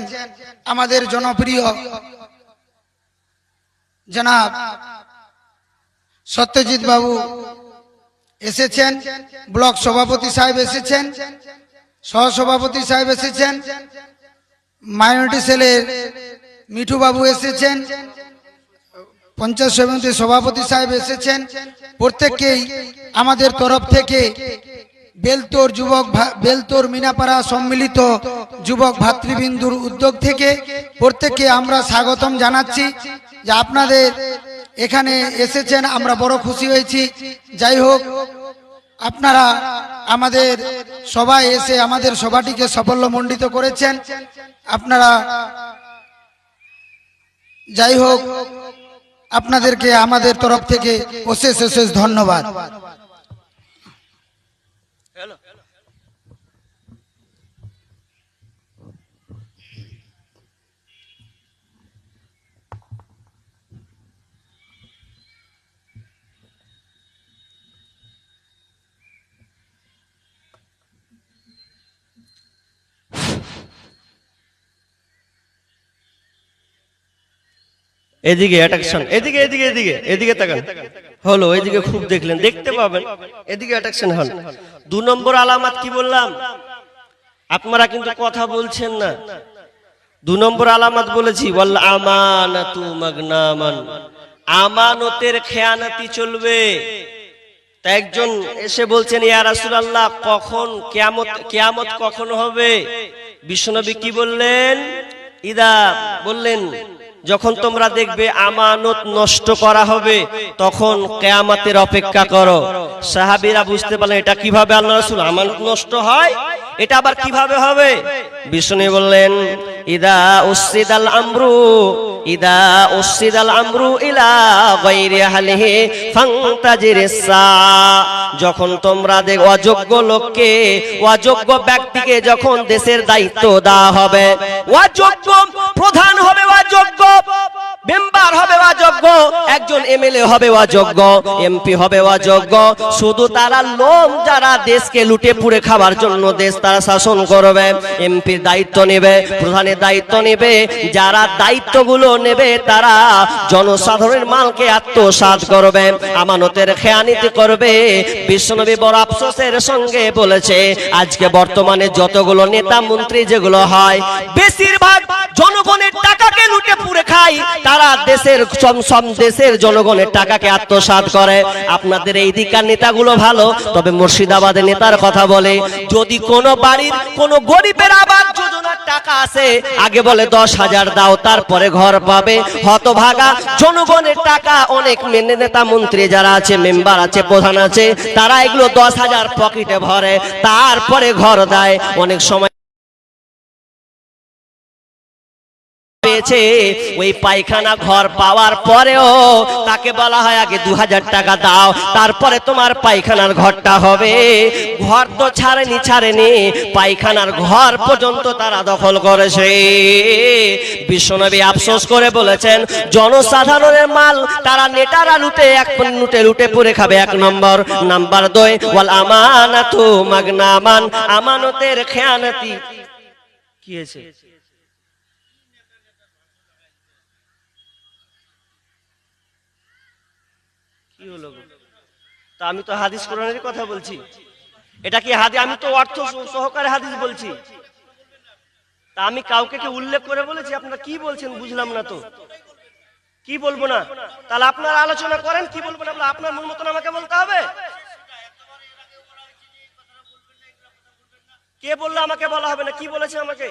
আমাদের জনপ্রিয় জনাব সত্যজিৎ বাবু এসেছেন, ব্লক সভাপতি সাহেব এসেছেন, সহসভাপতি সাহেব এসেছেন, মাইনরিটি সেলের মিঠু বাবু এসেছেন, পঞ্চায়েত সমিতির সভাপতি সাহেব এসেছেন। প্রত্যেককেই আমাদের তরফ থেকে বেলতোর মিনাপাড়া সম্মিলিত যুবক ভাতৃবৃন্দুর উদ্যোগ থেকে প্রত্যেককে আমরা স্বাগতম জানাচ্ছি যে আপনাদের এখানে এসেছেন, আমরা বড় খুশি হয়েছি। যাই হোক, আপনারা আমাদের সবাই এসে আমাদের সভাটিকে সাফল্যমণ্ডিত করেছেন। আপনারা যাই হোক, আপনাদেরকে আমাদের তরফ থেকে অশেষ অশেষ ধন্যবাদ। এদিকে অ্যাট্রাকশন, এদিকে এদিকে এদিকে এদিকে তাকান। হলো এদিকে খুব দেখলেন, দেখতে পাবেন। এদিকে অ্যাট্রাকশন হন। 2 নম্বর আলামত কি বললাম? আপনারা কিন্তু কথা বলছেন না। 2 নম্বর আলামত বলেছি, ওয়াল আমানাতু মাগনামান, আমানতের খেয়ানতি চলবে। তা একজন এসে বলছেন, ইয়া রাসূলুল্লাহ, কখন কিয়ামত কখন হবে? বিশ্বনবী কি বললেন? ইদা, বললেন যখন তোমরা দেখবে আমানত নষ্ট করা হবে, তখন কিয়ামতের অপেক্ষা করো। সাহাবীরা বুঝতে পারলেন এটা কিভাবে আল্লাহ রাসূল, আমানত নষ্ট হয়, এটা আবার কিভাবে হবে? বিষ্ণু বললেন, ইদা উসিদাল আমরু ইলা গায়রি আহলিহি ফান্তাজিরিস সা, যখন তোমরা অযোগ্য লোককে, অযোগ্য ব্যক্তিকে যখন দেশের দায়িত্ব দেওয়া হবে, অযোগ্য প্রধান হবে, অযোগ্য মেম্বার হবে, অযোগ্য একজন এমএলএ হবে, অযোগ্য এমপি হবে, অযোগ্য, শুধু তারা লোক যারা দেশকে লুটে পুড়ে খাবার জন্য দেশ তারা শাসন করবে, এমপির দায়িত্ব নেবে, প্রধানের দায়িত্ব নেবে, যারা দায়িত্বগুলো নেবে তারা জনসাধারণের মালকে আত্মসাৎ করবে, আমানতের খেয়ানিতি করবে। বিশ্বনবী বড় আফসোসের সঙ্গে বলেছে, আজকে বর্তমানে যতগুলো নেতা মন্ত্রী যেগুলো হয়, বেশিরভাগ জনগণের টাকাকে লুটে পুড়ে খায়, তারা দেশের জনগণের টাকাকে আত্মসাৎ করে। আপনাদের এই দিকার নেতাগুলো ভালো, তবে মুর্শিদাবাদের নেতার কথা বলে, যদি কোন বাড়ির কোন গরিবের আবাস যোজনার টাকা আসে, আগে বলে 10,000 দাও, তারপরে ঘর পাবে। হতভাগা জনগণের টাকা অনেক নেতা মন্ত্রী যারা আছে, মেম্বার আছে, প্রধান আছে, তারা এগুলো 10,000 পকেটে ভরে, তারপরে ঘর দেয়। অনেক সময় পেয়েছে, ওই পায়খানা ঘর পাওয়ার পরেও তাকে বলা হয় আগে 2000 টাকা দাও, তারপরে তোমার পায়খানার ঘরটা হবে। ঘর তো ছাড়েনি, পায়খানার ঘর পর্যন্ত তারা দখল করেছে। বিশ্বনবী আফসোস করে বলেছেন, জনসাধারণের মাল তারা নেতারা লুটে পুড়ে খাবে, 1 নম্বর। নাম্বার 2, ওয়াল আমানাতু মাগনামান, আমানতের খেয়ানতি। কি হয়েছে? তা আমি তো হাদিস কোরআনের কথা বলছি, এটা কি হাদিস? আমি তো অর্থ সহকারে হাদিস বলছি। তা আমি কাউকে কি উল্লেখ করে বলেছি? আপনারা কি বলছেন বুঝলাম না তো। কি বলবো না? তাহলে আপনারা আলোচনা করেন, কি বলবো না আপনার মন মতন আমাকে বলতে হবে? কে বললো আমাকে বলা হবে না? কি বলেছে আমাকে?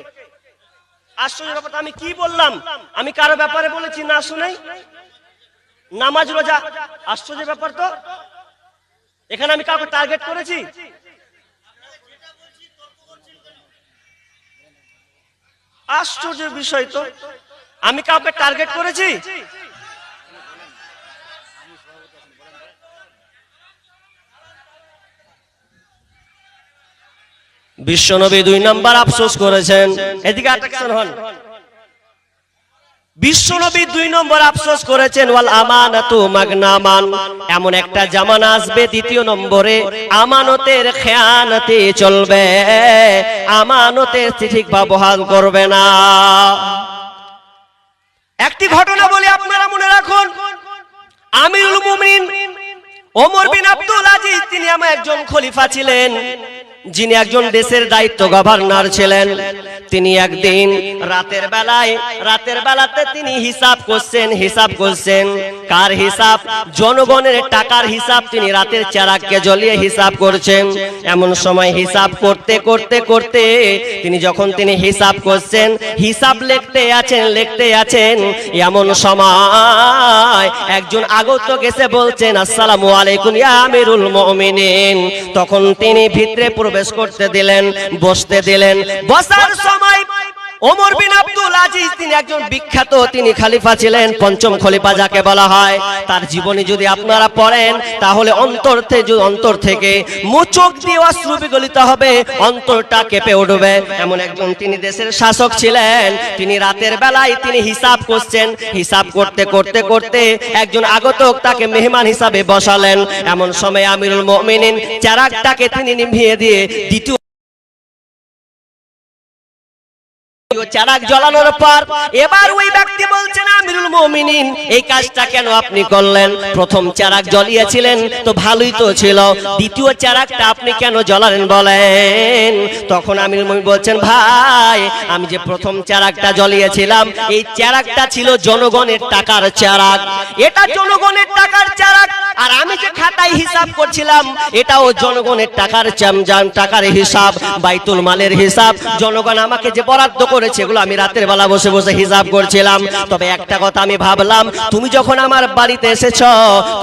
আশ্চর্য ব্যাপারটা, আমি কি বললাম? আমি কারো ব্যাপারে বলেছি না শুনেই? নামাজ রোজা, আশ্চর্য ব্যাপার তো। এখানে আমি কাউকে টার্গেট করেছি? আশ্চর্য বিষয় তো, আমি কাউকে টার্গেট করেছি? বিশ্বনবী 2 নম্বর আফসোস করেছেন। এদিকে অ্যাট্রাকশন হন। বিশ্বনবী 2 নম্বর আফসোস করেছেন, ওয়াল আমানাতু মাগনামান, এমন একটা জামানা আসবে 2 নম্বরে আমানতের খেয়ানতি চলবে, আমানতের ঠিকভাবে বহাল করবে না। একটি ঘটনা বলি, আপনারা মনে রাখুন। আমিরুল মুমিনিন ওমর বিন আব্দুল আজিজ, তিনি একজন খলিফা ছিলেন। যিনি একজন দেশের দায়িত্ব গভর্নর ছিলেন, তিনি একদিন রাতের বেলাতে তিনি হিসাব করছেন কার হিসাব? জনগণের টাকার হিসাব। তিনি রাতের চেরাগকে জ্বলিয়ে হিসাব করছেন। এমন সময় হিসাব করতে তিনি যখন হিসাব করছেন, হিসাব লিখতে আছেন, এমন সময় একজন আগন্তুক এসে বলছেন, আসসালামু আলাইকুম ইয়া আমিরুল মুমিনিন। তখন তিনি ভিতরে প্রবেশ করতে দিলেন, বসতে দিলেন। বসার সময় ওমর বিন আব্দুল আজিজ, তিনি একজন বিখ্যাত, তিনি খলিফা ছিলেন, পঞ্চম খলিফা যাকে বলা হয়। তার জীবনী যদি আপনারা পড়েন তাহলে অন্তর থেকে মুচোক দিয়ে অশ্রু বিগলিত হবে, অন্তরটা কেঁপে উঠবে। এমন একজন তিনি দেশের শাসক ছিলেন। তিনি রাতের বেলায় তিনি হিসাব করছেন। হিসাব করতে একজন আগন্তুক তাকে মেহমান হিসাবে বসালেন। এমন সময় আমিরুল মুমিনিন চেরাগটাকে তিনি নিভিয়ে দিয়ে দ্বিতীয় চেরাগ জ্বালানোর পর এবার ওই ব্যক্তি বলছেন, আমিরুল মুমিনিন এই কাজটা কেন আপনি করলেন? প্রথম চেরাগ জ্বালিয়েছিলেন তো ভালোই তো ছিল, দ্বিতীয় চেরাগটা আপনি কেন জ্বালালেন বলেন? তখন আমিরুল মুমিনিন বলছেন, ভাই আমি যে প্রথম চেরাগটা জ্বালিয়েছিলাম এই চেরাগটা ছিল জনগণের টাকার চেরাগ, এটা জনগণের টাকার চেরাগ। আর আমি যে খাতায় হিসাব করছিলাম এটাও জনগণের টাকার হিসাব, বাইতুল মালের হিসাব। জনগণ আমাকে যে বরাদ্দ করেছে এগুলো আমি রাতের বেলা বসে হিসাব করছিলাম। তবে একটা কথা আমি ভাবলাম, তুমি যখন আমার বাড়িতে এসেছো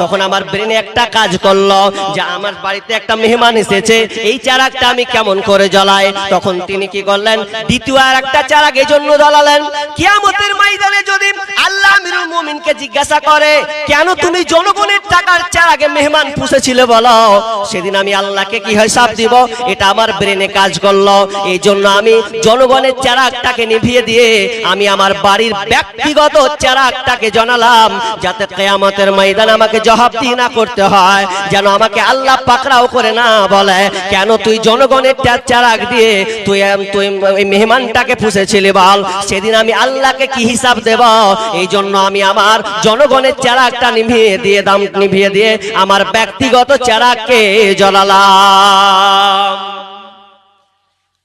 তখন আমার ব্রেনে একটা কাজ করলো যে আমার বাড়িতে একটা মেহমান এসেছে, এই চেরাগটা আমি কেমন করে জ্বালাই। তখন তিনি কি করলেন? দ্বিতীয় আর একটা চেরাগ এই জন্য জ্বালালেন, কিয়ামতের ময়দানে যদি আল্লাহ আমিরুল মুমিনকে জিজ্ঞাসা করে, কেন তুমি জনগণের টাকার চেরাগে মেহমান পুষেছিলে বলো, সেদিন আমি আল্লাহকে কি হিসাব দিব? এটা আমার ব্রেনে কাজ করলো, এই জন্য আমি জনগণের চেরাগটাকে নিভিয়ে দিয়ে আমি আমার বাড়ির ব্যক্তিগত চেরাগটাকে জানালাম, যাতে কিয়ামতের ময়দানে আমাকে জবাবদিহি না করতে হয়, যেন আমাকে আল্লাহ পাকড়াও করে না বলে, কেন তুই জনগণের চেরাগ দিয়ে তুই ওই মেহমানটাকে পুষেছিলি বল। সেদিন আমি আল্লাহকে কি হিসাব দেব? এই জন্য আমি আমার জনগণের চেরাগটা নিভিয়ে দিয়ে আমার ব্যক্তিগত চেরাগকে জ্বালালাম।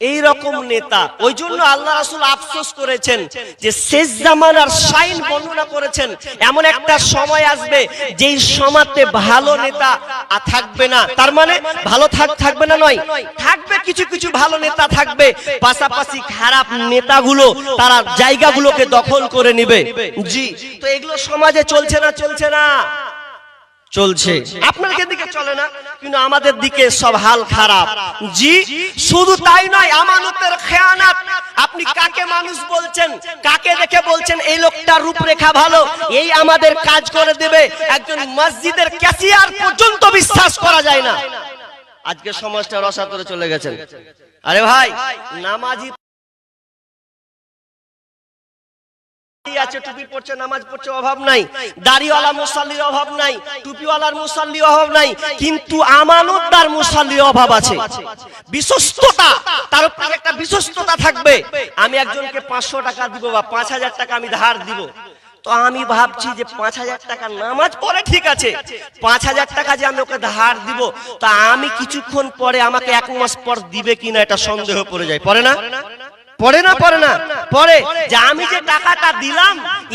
এই রকম নেতা, ওই জন্য আল্লাহ রাসূল আফসোস করেছেন যে শেষ জামানার শাইন বর্ণনা করেছেন, এমন একটা সময় আসবে যেই সময়তে ভালো নেতা থাকবে না। তার মানে ভালো থাকবে না নয়, থাকবে কিছু ভালো নেতা থাকবে, পাশাপাশি খারাপ নেতাগুলো তারা জায়গাগুলোকে দখল করে নেবে। জি, তো এগুলো সমাজে চলছে না? চলছে। আপনাদের দিকে চলে না, কিন্তু আমাদের দিকে সব হাল খারাপ। জি, শুধু তাই নয়, আমানতের খেয়ানত। আপনি কাকে মানুষ বলছেন, কাকে দেখে বলছেন এই লোকটার রূপরেখা ভালো, এই আমাদের কাজ করে দেবে, একজন মসজিদের ক্যাশিয়ার পর্যন্ত বিশ্বাস করা যায় না। আজকে সমাজটা রসাতলে চলে গেছেন। আরে ভাই, নামাজি আছে, টুপি পড়ছে, নামাজ পড়ছে, অভাব নাই। দাড়িওয়ালা মুসাল্লির অভাব নাই, টুপিওয়ালার মুসাল্লির অভাব নাই, কিন্তু আমানতদার মুসাল্লির অভাব আছে। বিশ্বস্ততা, তার উপরে একটা বিশ্বস্ততা থাকবে। আমি একজনকে 500 টাকা দিব বা 5000 টাকা আমি ধার দিব, তো আমি ভাবছি যে 5000 টাকা নামাজ পড়ে ঠিক আছে, 5000 টাকা যে আমি ওকে ধার দিব, তা আমি কিছুক্ষণ পরে আমাকে 1 মাস পর দিবে কিনা এটা সন্দেহ পড়ে যায়। পড়ে না পরে যে আমি যে টাকাটা দিলাম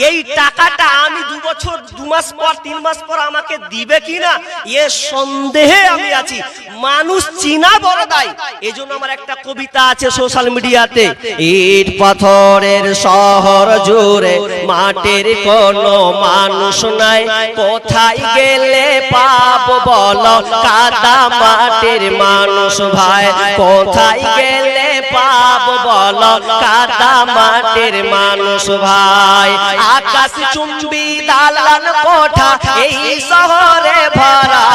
এই টাকাটা আমি 2 বছর 2 মাস পর 3 মাস পর আমাকে দিবে কিনা এ সন্দেহে আমি আছি। মানুষ চিনা বড় দায়। এজন্য আমার একটা কবিতা আছে সোশ্যাল মিডিয়াতে, ইট পাথরের শহর জুড়ে মাটির কোনো মানুষ নাই, কোথায় গেলে পাবো বলো কাদা মাটির মানুষ ভাই, কোথায় গেলে পাবো বলো কাদা মাটির মানুষ ভাই। আকাশ চুম্বি দালান কোঠা এই শহরে ভরা,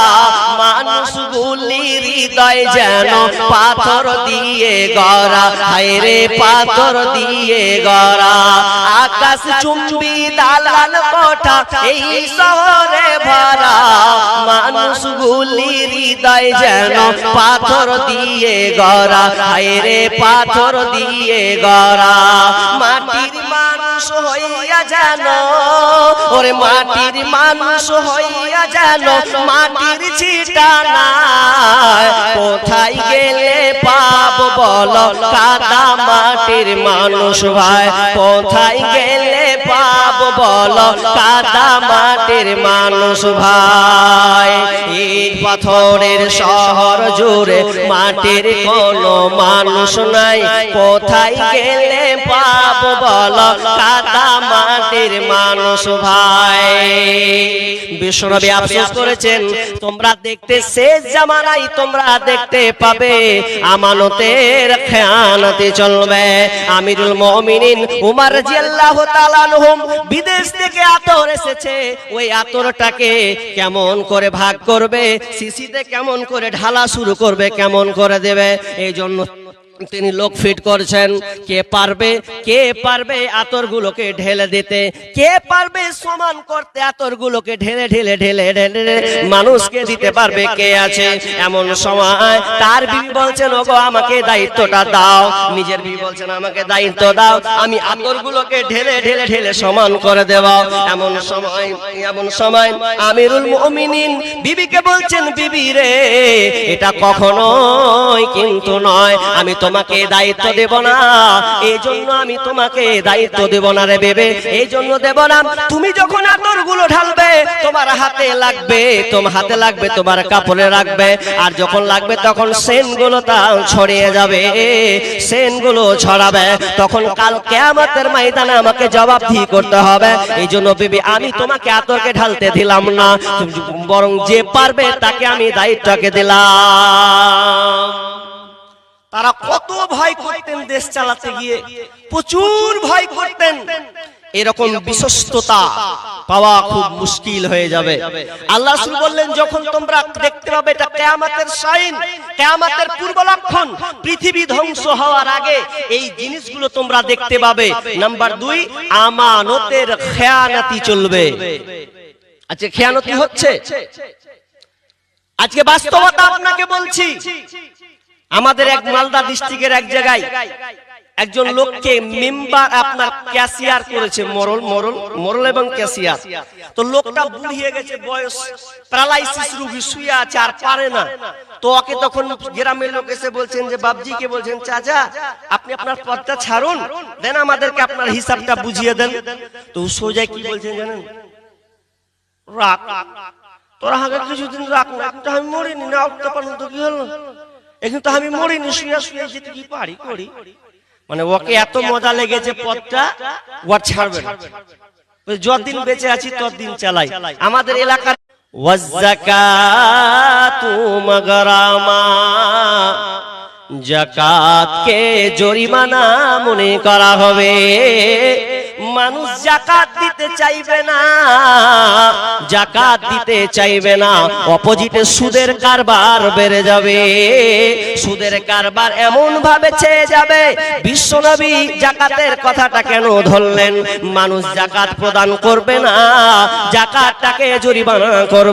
মানুষগুলির হৃদয় যেন পাথর দিয়ে গড়া, হায় রে পাথর দিয়ে গড়া। আকাশ চুম্বি দালান কোঠা এই শহরে ভরা, মানুষগুলির হৃদয় যেন পাথর দিয়ে গড়া, হায় রে পাথর দিয়ে গড়া। মাটির মানুষ হইয়া জানো, ওরে মাটির মানুষ হইয়া জানো, মাটির ছিটা নাই, কোথায় গেলে পাবো বলো কাদা মাটির মানুষ ভাই, কোথায় গেলে পাবো বলো কাদা মাটির মানুষ ভাই। ইট পাথরের শহর জুড়ে মাটির কোনো মানুষ নাই, কোথায় গেলে পাবো বলো কাদা মাটির মানুষ ভাই। বিশ্বনবী আফসোস করেছেন, তোমরা দেখতে শেষ জামানায় তোমরা দেখতে পাবে আমানতের খেয়ানতি চলবে। আমিরুল মুমিনিন উমর রাদিয়াল্লাহু তাআলা আনহুম বিদেশ থেকে আতর এসেছে, ওই আতরটাকে কেমন করে ভাগ করবে, শিশিতে কেমন করে ঢালা শুরু করবে, কেমন করে দেবে, এই জন্য তিনি লোক ফিট করছেন। কে পারবে আতরগুলোকে ঢেলে দিতে, কে পারবে সমান করতে আতরগুলোকে ঢেলে ঢেলে ঢেলে ঢেলে মানুষকে দিতে পারবে কে আছে? এমন সময় তার বিবি বলছেন, ওগো আমাকে দায়িত্বটা দাও। নিজের বিবি বলছেন, আমাকে দায়িত্ব দাও, আমি আতরগুলোকে ঢেলে ঢেলে ঢেলে সমান করে দেব। এমন সময় আমিরুল মুমিনিন বিবিকে বলছেন, বিবি রে, এটা কখনোই কিন্তু নয়, আমি তোমাকে দায়িত্ব দেব না, এই জন্য আমি তোমাকে দায়িত্ব দেব না রে বেবে, এই জন্য দেব না। তুমি যখন আতরগুলো ঢালবে তোমার হাতে লাগবে, তোমার কাপড়ে রাখবে, আর যখন লাগবে তখন সেনগুলো তা ছড়িয়ে যাবে, সেনগুলো ছড়াবে, তখন কাল কিয়ামতের ময়দানে আমাকে জবাবদিহি করতে হবে। এই জন্য বিবি আমি তোমাকে আতরকে ঢালতে দিলাম না, বরং যে পারবে তাকে আমি দায়িত্বকে দিলাম। তারা কত ভয় করতেন দেশ চালাতে গিয়ে, প্রচুর ভয় করতেন। এরকম বিশ্বস্ততা পাওয়া খুব মুশকিল হয়ে যাবে। আল্লাহ রাসূল বললেন, যখন তোমরা দেখতে পাবে এটা কিয়ামতের সাইন, কিয়ামতের পূর্ব লক্ষণ, পৃথিবী ধ্বংস হওয়ার আগে এই জিনিসগুলো তোমরা দেখতে পাবে। নাম্বার 2, আমানতের খেয়ানতি চলবে। আচ্ছা, খেয়ানতি হচ্ছে আজকে বাস্তবতা আপনাকে বলছি। আমাদের এক মালদা ডিস্ট্রিক্টের এক জায়গায় একজন লোককে মেম্বার আপনার ক্যাশিয়ার করেছে, মরল এবং ক্যাশিয়ার। তো লোকটা বুড়িয়ে গেছে, বয়স, প্যারালাইসিস রোগী, শুয়ে আছে আর পারে না। তো ওকে তখন গ্রামের লোক এসে বলছেন যে বাবজিকে বলছেন, চাচা আপনি আপনার পদটা ছাড়ুন, দেন আমাদেরকে আপনার হিসাবটা বুঝিয়ে দেন। তো সোজা কি বলছেন জানেন? রাখ, তোরা আগে কিছুদিন রাখ না, কিন্তু আমি মরিনি না, উঠতে পারলাম তো কি হলো, এখন তো আমি মরিনি, শুয়ে শুয়ে যেতে কি পারি করি। মানে ওকে এত মজা লেগেছে পদটা, ওর ছাড়বে না, যতদিন বেঁচে আছি ততদিন চালাই। আমাদের এলাকার ওয়াজ্জাকাতু মাগরামা, যাকাতকে জরিমানা মনে করা হবে। মানুষ যাকাত দিতে চাইবে না, যাকাত দিতে চাইবে না, অপোজিটে সুদের কারবার বেড়ে যাবে, সুদের কারবার এমন ভাবে ছেয়ে যাবে। বিশ্বনবী যাকাতের কথাটা কেন ধরলেন? মানুষ যাকাত প্রদান করবে না, যাকাতটাকে জরিমানা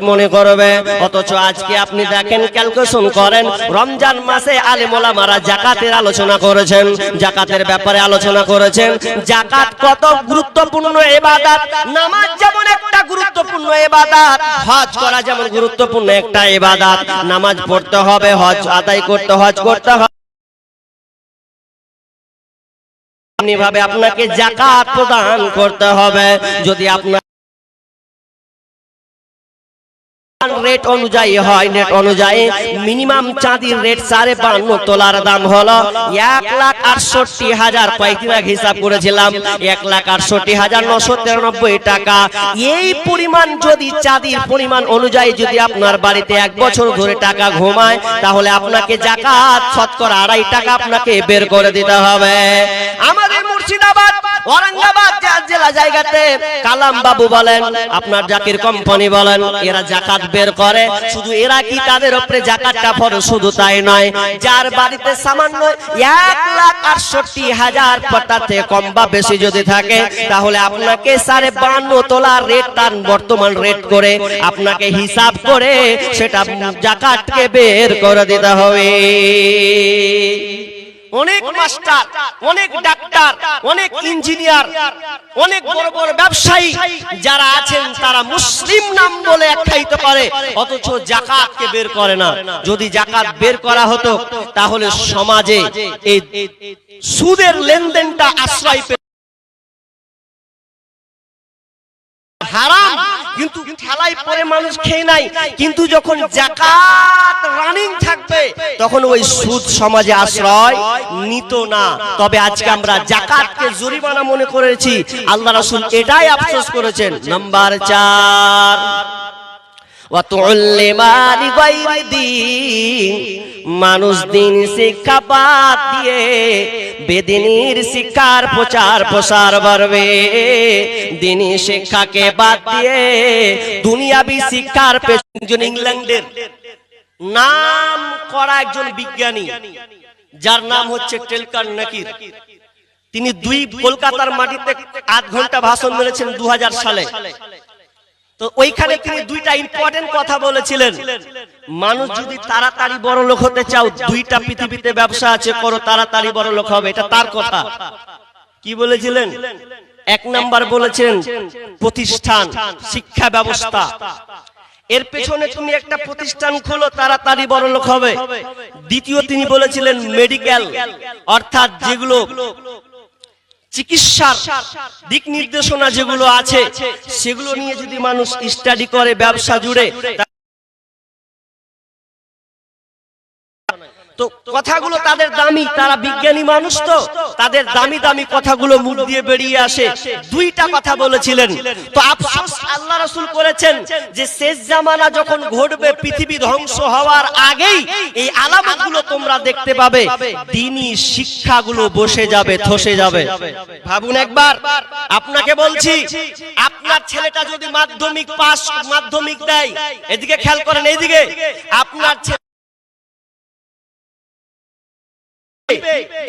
মনে করবে। অথচ আজকে আপনি দেখেন, ক্যালকুলেশন করেন, রমজান মাসে আলেম ওলামারা যাকাতের আলোচনা করেছেন, যাকাতের ব্যাপারে আলোচনা করেছেন। যাকাত কত গুরুত্বপূর্ণ ইবাদত, নামাজ যেমন একটা গুরুত্বপূর্ণ ইবাদত, হজ করা যেমন গুরুত্বপূর্ণ একটা ইবাদত। নামাজ পড়তে হবে, হজ আদায় করতে, হজ করতে হবে, এমনিভাবে আপনাকে যাকাত প্রদান করতে হবে। যদি আপনার রেট অনুযায়ী হয়, রেট অনুযায়ী মিনিমাম চাঁদির রেট 52.5 তোলার দাম হলো 1,68,000। কয়েকদিন আগে হিসাব করেছিলাম, 1,68,993 টাকা। এই পরিমাণ যদি চাঁদির পরিমাণ অনুযায়ী যদি আপনার বাড়িতে 1 বছর ধরে টাকা ঘুমায়, তাহলে আপনাকে যাকাত শতকরা 2.5 টাকা আপনাকে বের করে দিতে হবে। আমাদের মুর্শিদাবাদ, औरंगाबाद জেলা জায়গাতে কালাম বাবু বলেন, আপনার জাকির কোম্পানি বলেন, এরা যাকাত বের করে। শুধু এরা কি তাদের উপরে যাকাতটা ফরজ? শুধু তাই নয়, যার বাড়িতে সামান্য 1,68,000 টাকাতে কম বা বেশি যদি থাকে, তাহলে আপনাকে 52.5 তোলা রেট, তার বর্তমান রেট করে আপনাকে হিসাব করে সেটা যাকাতকে বের করে দিতে হবে। অনেক মাস্টার, অনেক ডাক্তার, অনেক ইঞ্জিনিয়ার, অনেক বড় বড় ব্যবসায়ী যারা আছেন তারা মুসলিম নাম বলে আখ্যায়িত করে, অথচ যাকাতকে বের করে না। যদি যাকাত বের করা হতো তাহলে সমাজে এই সুদের লেনদেনটা আশ্রয় পেত। হারাম কিন্তু ঠেলাই পরে মানুষ খেয়ে নাই, কিন্তু যখন যাকাত রানিং থাকবে তখন ওই সুদ সমাজে আশ্রয় নিত না। তবে আজকে আমরা যাকাতকে জরিমানা মনে করেছি। আল্লাহ রাসূল এটাই আফসোস করেছেন। নাম্বার 4, মানুষ দিন শিক্ষা বাদ দিয়ে বেদিনীর শিক্ষার প্রচার প্রসার বাড়বে। দিনী শিক্ষাকে বাদ দিয়ে দুনিয়াবি শিক্ষার পেছনে ইংল্যান্ডের নাম করা একজন বিজ্ঞানী যার নাম হচ্ছে টেলকার নাকির, তিনি কলকাতার মাটিতে 8 ঘন্টা ভাষণ মেরেছেন 2000 সালে। তো ওইখানে তিনি 2টা ইম্পর্টেন্ট কথা বলেছিলেন। মানুষ যদি তাড়াতাড়ি বড় লোক হতে চাও, 2টা পৃথিবীতে ব্যবসা আছে, করো, তাড়াতাড়ি বড় লোক হবে। এটা তার কথা। কি বলেছিলেন? 1 নাম্বার বলেছেন প্রতিষ্ঠান, শিক্ষা ব্যবস্থা। এর পেছনে তুমি একটা প্রতিষ্ঠান খোলো, তাড়াতাড়ি বড় লোক হবে। দ্বিতীয় তিনি বলেছিলেন মেডিকেল, অর্থাৎ যেগুলো চিকিৎসার দিক নির্দেশনা যেগুলো আছে সেগুলো নিয়ে যদি মানুষ স্টাডি করে ব্যবসা জুড়ে। তো কথাগুলো তাদের দামি, তারা বিজ্ঞানী মানুষ, তো তাদের দামি দামি কথাগুলো মুখ দিয়ে বেরিয়ে আসে। 2টা কথা বলেছিলেন। তো আফসোস আল্লাহ রাসূল করেছেন যে শেষ জামানা যখন ঘটবে, পৃথিবী ধ্বংস হওয়ার আগেই এই আলামতগুলো তোমরা দেখতে পাবে। দ্বীনি শিক্ষাগুলো বসে যাবে, ধসে যাবে। ভাবুন একবার, আপনাকে বলছি, আপনার ছেলেটা যদি মাধ্যমিক দেয়, এদিকে খেয়াল করেন, এইদিকে আপনার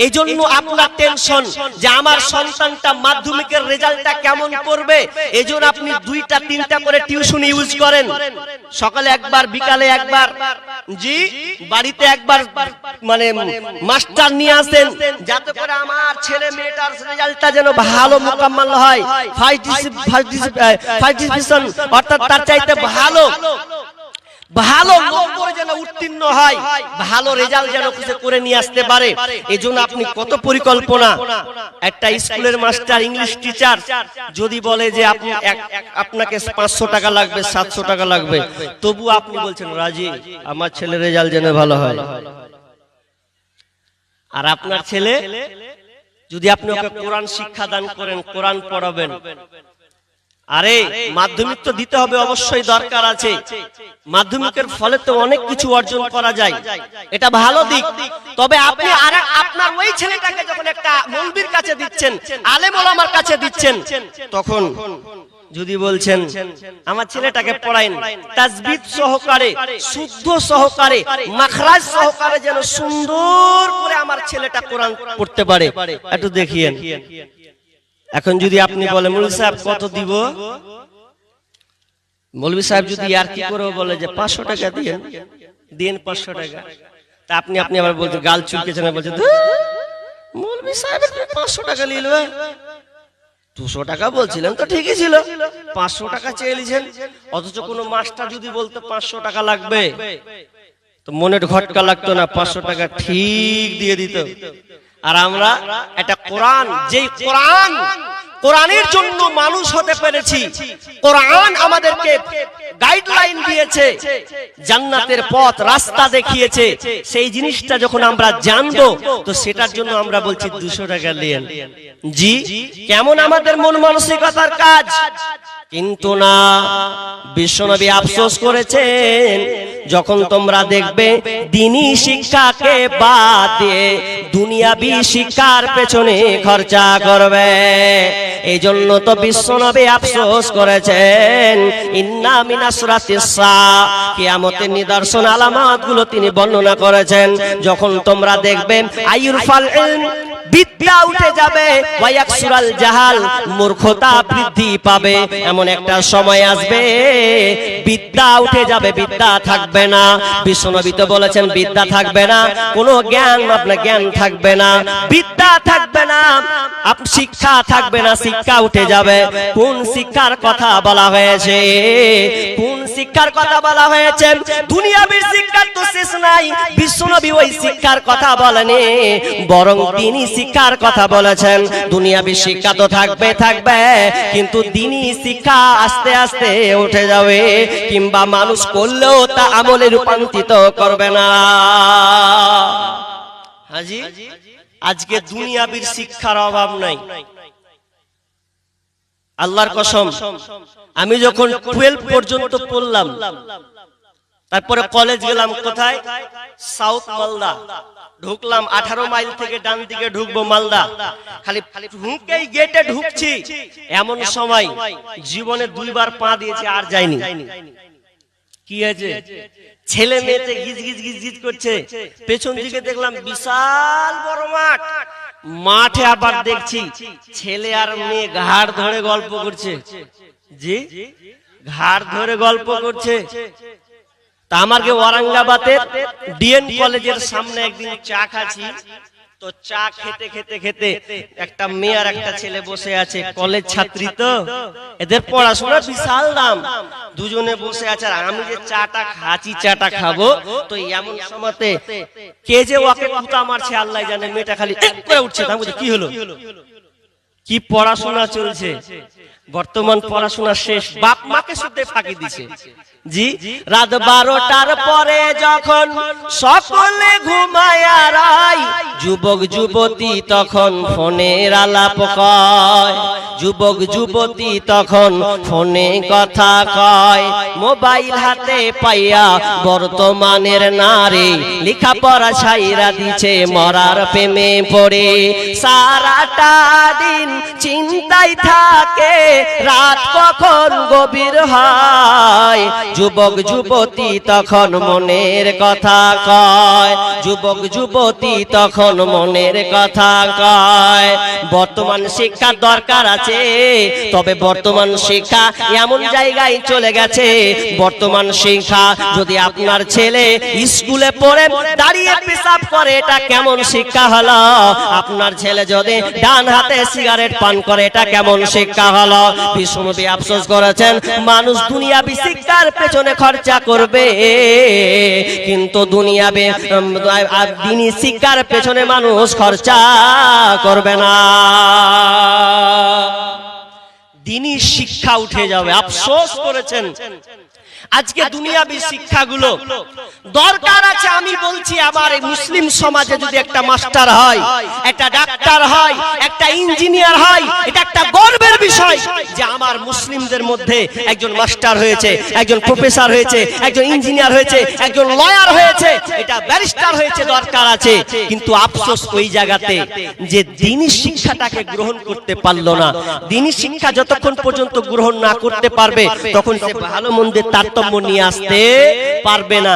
এই জন্য আপনার টেনশন যে আমার সন্তানটা মাধ্যমিকের রেজাল্টটা কেমন করবে। এই জন্য আপনি 2টা 3টা করে টিউশন ইউজ করেন, সকালে একবার, বিকালে একবার, জি বাড়িতে একবার, মানে মাস্টার নিয়ে আসেন, যাতে করে আমার ছেলে মেয়েটার রেজাল্টটা যেন ভালো মোকাম্মল হয়, ফার্স্ট ডিভিশন অর্থাৎ তার চাইতে ভালো নম্বর যেন উত্তীর্ণ হয়, ভালো রেজাল্ট যেন করে নিয়ে আসতে পারে। এজন্য আপনি কত পরিকল্পনা। একটা স্কুলের মাস্টার, ইংলিশ টিচার যদি বলে যে আপনাকে 500 টাকা লাগবে, 700 টাকা লাগবে, তবু আপনি বলছেন রাজি, আমার ছেলের রেজাল্ট যেন ভালো হয়। আর আপনার ছেলে যদি আপনি ওকে কোরআন শিক্ষা দান করেন, কোরআন পড়াবেন, আরে মাধ্যমিক তো দিতে হবে, অবশ্যই দরকার আছে। মাধ্যমিকের ফলে তো অনেক কিছু অর্জন করা যায়, এটা ভালো দিক। তবে আপনি আপনার ওই ছেলেটাকে যখন একটা মৌলবীর কাছে দিচ্ছেন, আলেম ওলামার কাছে দিচ্ছেন, তখন যদি বলছেন আমার ছেলেটাকে পড়াইন তাজবিদ সহকারে, শুদ্ধ সহকারে, মাখরাজ সহকারে, যেন সুন্দর করে আমার ছেলেটা কোরআন পড়তে পারে, একটু দেখিয়েন। এখন যদি আপনি বলেন মৌলভী সাহেব কত দিব, মৌলভী সাহেব যদি আর কি করে বলে যে 500 টাকা দিন 500 টাকা, তা আপনি আবার বলতে গাল চুলকেছেন, বলছে মৌলভী সাহেব 500 টাকা নিল, 200 টাকা বলছিলেন তো ঠিকই ছিল, 500 টাকা চেয়েছেন। অথচ কোন মাস্টার যদি বলতো 500 টাকা লাগবে, তো মনের ঘটকা লাগতো না, 500 টাকা ঠিক দিয়ে দিত। আর আমরা একটা কোরআন, যেই কোরআনের জন্য মানুষ হতে পেরেছি, কোরআন আমাদেরকে গাইডলাইন দিয়েছে, জান্নাতের পথ রাস্তা দেখিয়েছে, সেই জিনিসটা যখন আমরা জানবো, তো সেটার জন্য আমরা বলছি 200 টাকা নিন। জি, কেমন আমাদের মন মানসিকতার কাজ। কিন্তু না, বিশ্বনবী আফসোস করেছেন, যখন তোমরা দেখবে দ্বীনি শিক্ষাকে বাদ দিয়ে দুনিয়াবি শিক্ষার পেছনে খরচা করবে। এই জন্য তো বিশ্বনবী আফসোস করেছেন, ইন্না মিনাসরাতিস সা, কিয়ামতের নিদর্শন আলামতগুলো তিনি বর্ণনা করেছেন। যখন তোমরা দেখবে আইয়ুরফাল ইলম বিদ্যা উঠে যাবে, ওয়ায়াকসুরাল জাহাল, মূর্খতা বৃদ্ধি পাবে। এমন একটা সময় আসবে বিদ্যা উঠে যাবে, বিদ্যা থাকবে না। বিশ্বনবী তো বলেছেন বিদ্যা থাকবে না, কোনো জ্ঞান, আপনার জ্ঞান থাকবে না, বিদ্যা থাকবে না, শিক্ষা থাকবে না, শিক্ষা উঠে যাবে। কোন শিক্ষার কথা বলা হয়েছে? কোন শিক্ষার কথা বলা হয়েছে? দুনিয়াবী শিক্ষার তো শেষ নাই। বিশ্বনবী ওই শিক্ষার কথা বলেনি, বরং তিনি শিক্ষার কথা বলেছেন। দুনিয়াবী শিক্ষা তো থাকবে, কিন্তু দ্বীনি শিক্ষা আস্তে আস্তে উঠে যাবে, কিংবা মানুষ করলেও তা আমলে রূপান্তরিত করবে না। হাজি, আজকে দুনিয়াবীর শিক্ষার অভাব নাই। আল্লাহর কসম, আমি যখন 12 পর্যন্ত পড়লাম, তারপরে কলেজ গেলাম কোথায়? সাউথ মালদা। ঢুকলাম 18 মাইল থেকে ডান দিকে ঢুকবো মালদা, খালি ঢুকেই গেটে ঢুকছি, এমন সময় জীবনে 2 বার পা দিয়েছে, আর যায়নি। কি আছে? ছেলে মেয়েতে গিজ গিজ গিজ গিজ করছে। পেছন দিকে দেখলাম বিশাল বড় মাঠ, মাঠে আবার দেখছি ছেলে আর মেয়ে ঘাড় ধরে গল্প করছে। জি, ঘাড় ধরে গল্প করছে। তা আমাকে औरंगाबाদের ডিএন কলেজের সামনে একদিন চা খাচ্ছি, তো চা খেতে খেতে খেতে একটা মেয়ে আর একটা ছেলে বসে আছে, কলেজ ছাত্রী তো, এদের পড়াশোনার বিশাল দাম। দুজনে বসে আছে, আর আমি যে চাটা খাচ্ছি, চাটা খাবো, তো এমন সময়তে কে যে ওকে কুতা মারছে আল্লাহ জানে, মেয়েটা খালি এক করে উঠছে। আমি বলছি কি হলো? কি পড়াশোনা চলছে? বর্তমান পড়াশোনা শেষ, বাপ মাকে শুধু ফাঁকি দিছে। জি, রাত 12টার পরে যখন সকলে ঘুমায়া রায়, যুবক যুবতী তখন ফোনের আলাপ কয়, যুবক যুবতী তখন ফোনে কথা কয়। মোবাইল হাতে পাইয়া বর্তমানের নারী লেখাপড়া ছাইরা দিছে, মরার প্রেমে পড়ে সারাটা দিন চিন্তায় থাকে, রাত কখন গভীর হয়। যুবক যুবতী তখন মনের কথা কয়, যুবক যুবতী তখন মনের কথা কয়। বর্তমান শিক্ষা দরকার আছে, তবে বর্তমান শিক্ষা এমন জায়গায় চলে গেছে, বর্তমান শিক্ষা যদি আপনার ছেলে স্কুলে পড়ে দাঁড়িয়ে পেশাব করে, এটা কেমন শিক্ষা হলো? আপনার ছেলে যদি ডান হাতে সিগারেট পান করে, এটা কেমন শিক্ষা হলো? বিশ্বনবী আফসোস করেছেন, মানুষ দুনিয়াবী শিক্ষার পেছনে খরচা করবে, কিন্তু দুনিয়াবী দ্বীনি শিক্ষার পেছনে মানুষ খরচা করবে না। দ্বীনি শিক্ষা উঠে যাবে, আফসোস করেছেন। আজকে দুনিয়াবী শিক্ষাগুলো দরকার আছে। আমি বলছি, আমার এই মুসলিম সমাজে যদি একটা মাস্টার হয়, একটা ডাক্তার হয়, একটা ইঞ্জিনিয়ার হয়, এটা একটা গর্বের বিষয় যে আমার মুসলিমদের মধ্যে একজন মাস্টার হয়েছে, একজন প্রফেসর হয়েছে, একজন ইঞ্জিনিয়ার হয়েছে, একজন লয়ার হয়েছে, এটা ব্যারিস্টার হয়েছে, দরকার আছে। কিন্তু আফসোস ওই জায়গাতে যে দ্বীনি শিক্ষাটাকে গ্রহণ করতে পারলো না। দ্বীনি শিক্ষা যতক্ষণ পর্যন্ত গ্রহণ না করতে পারবে, তখন সে ভালো মন্দের তারতম্য নিয়ে আসতে পারবে না।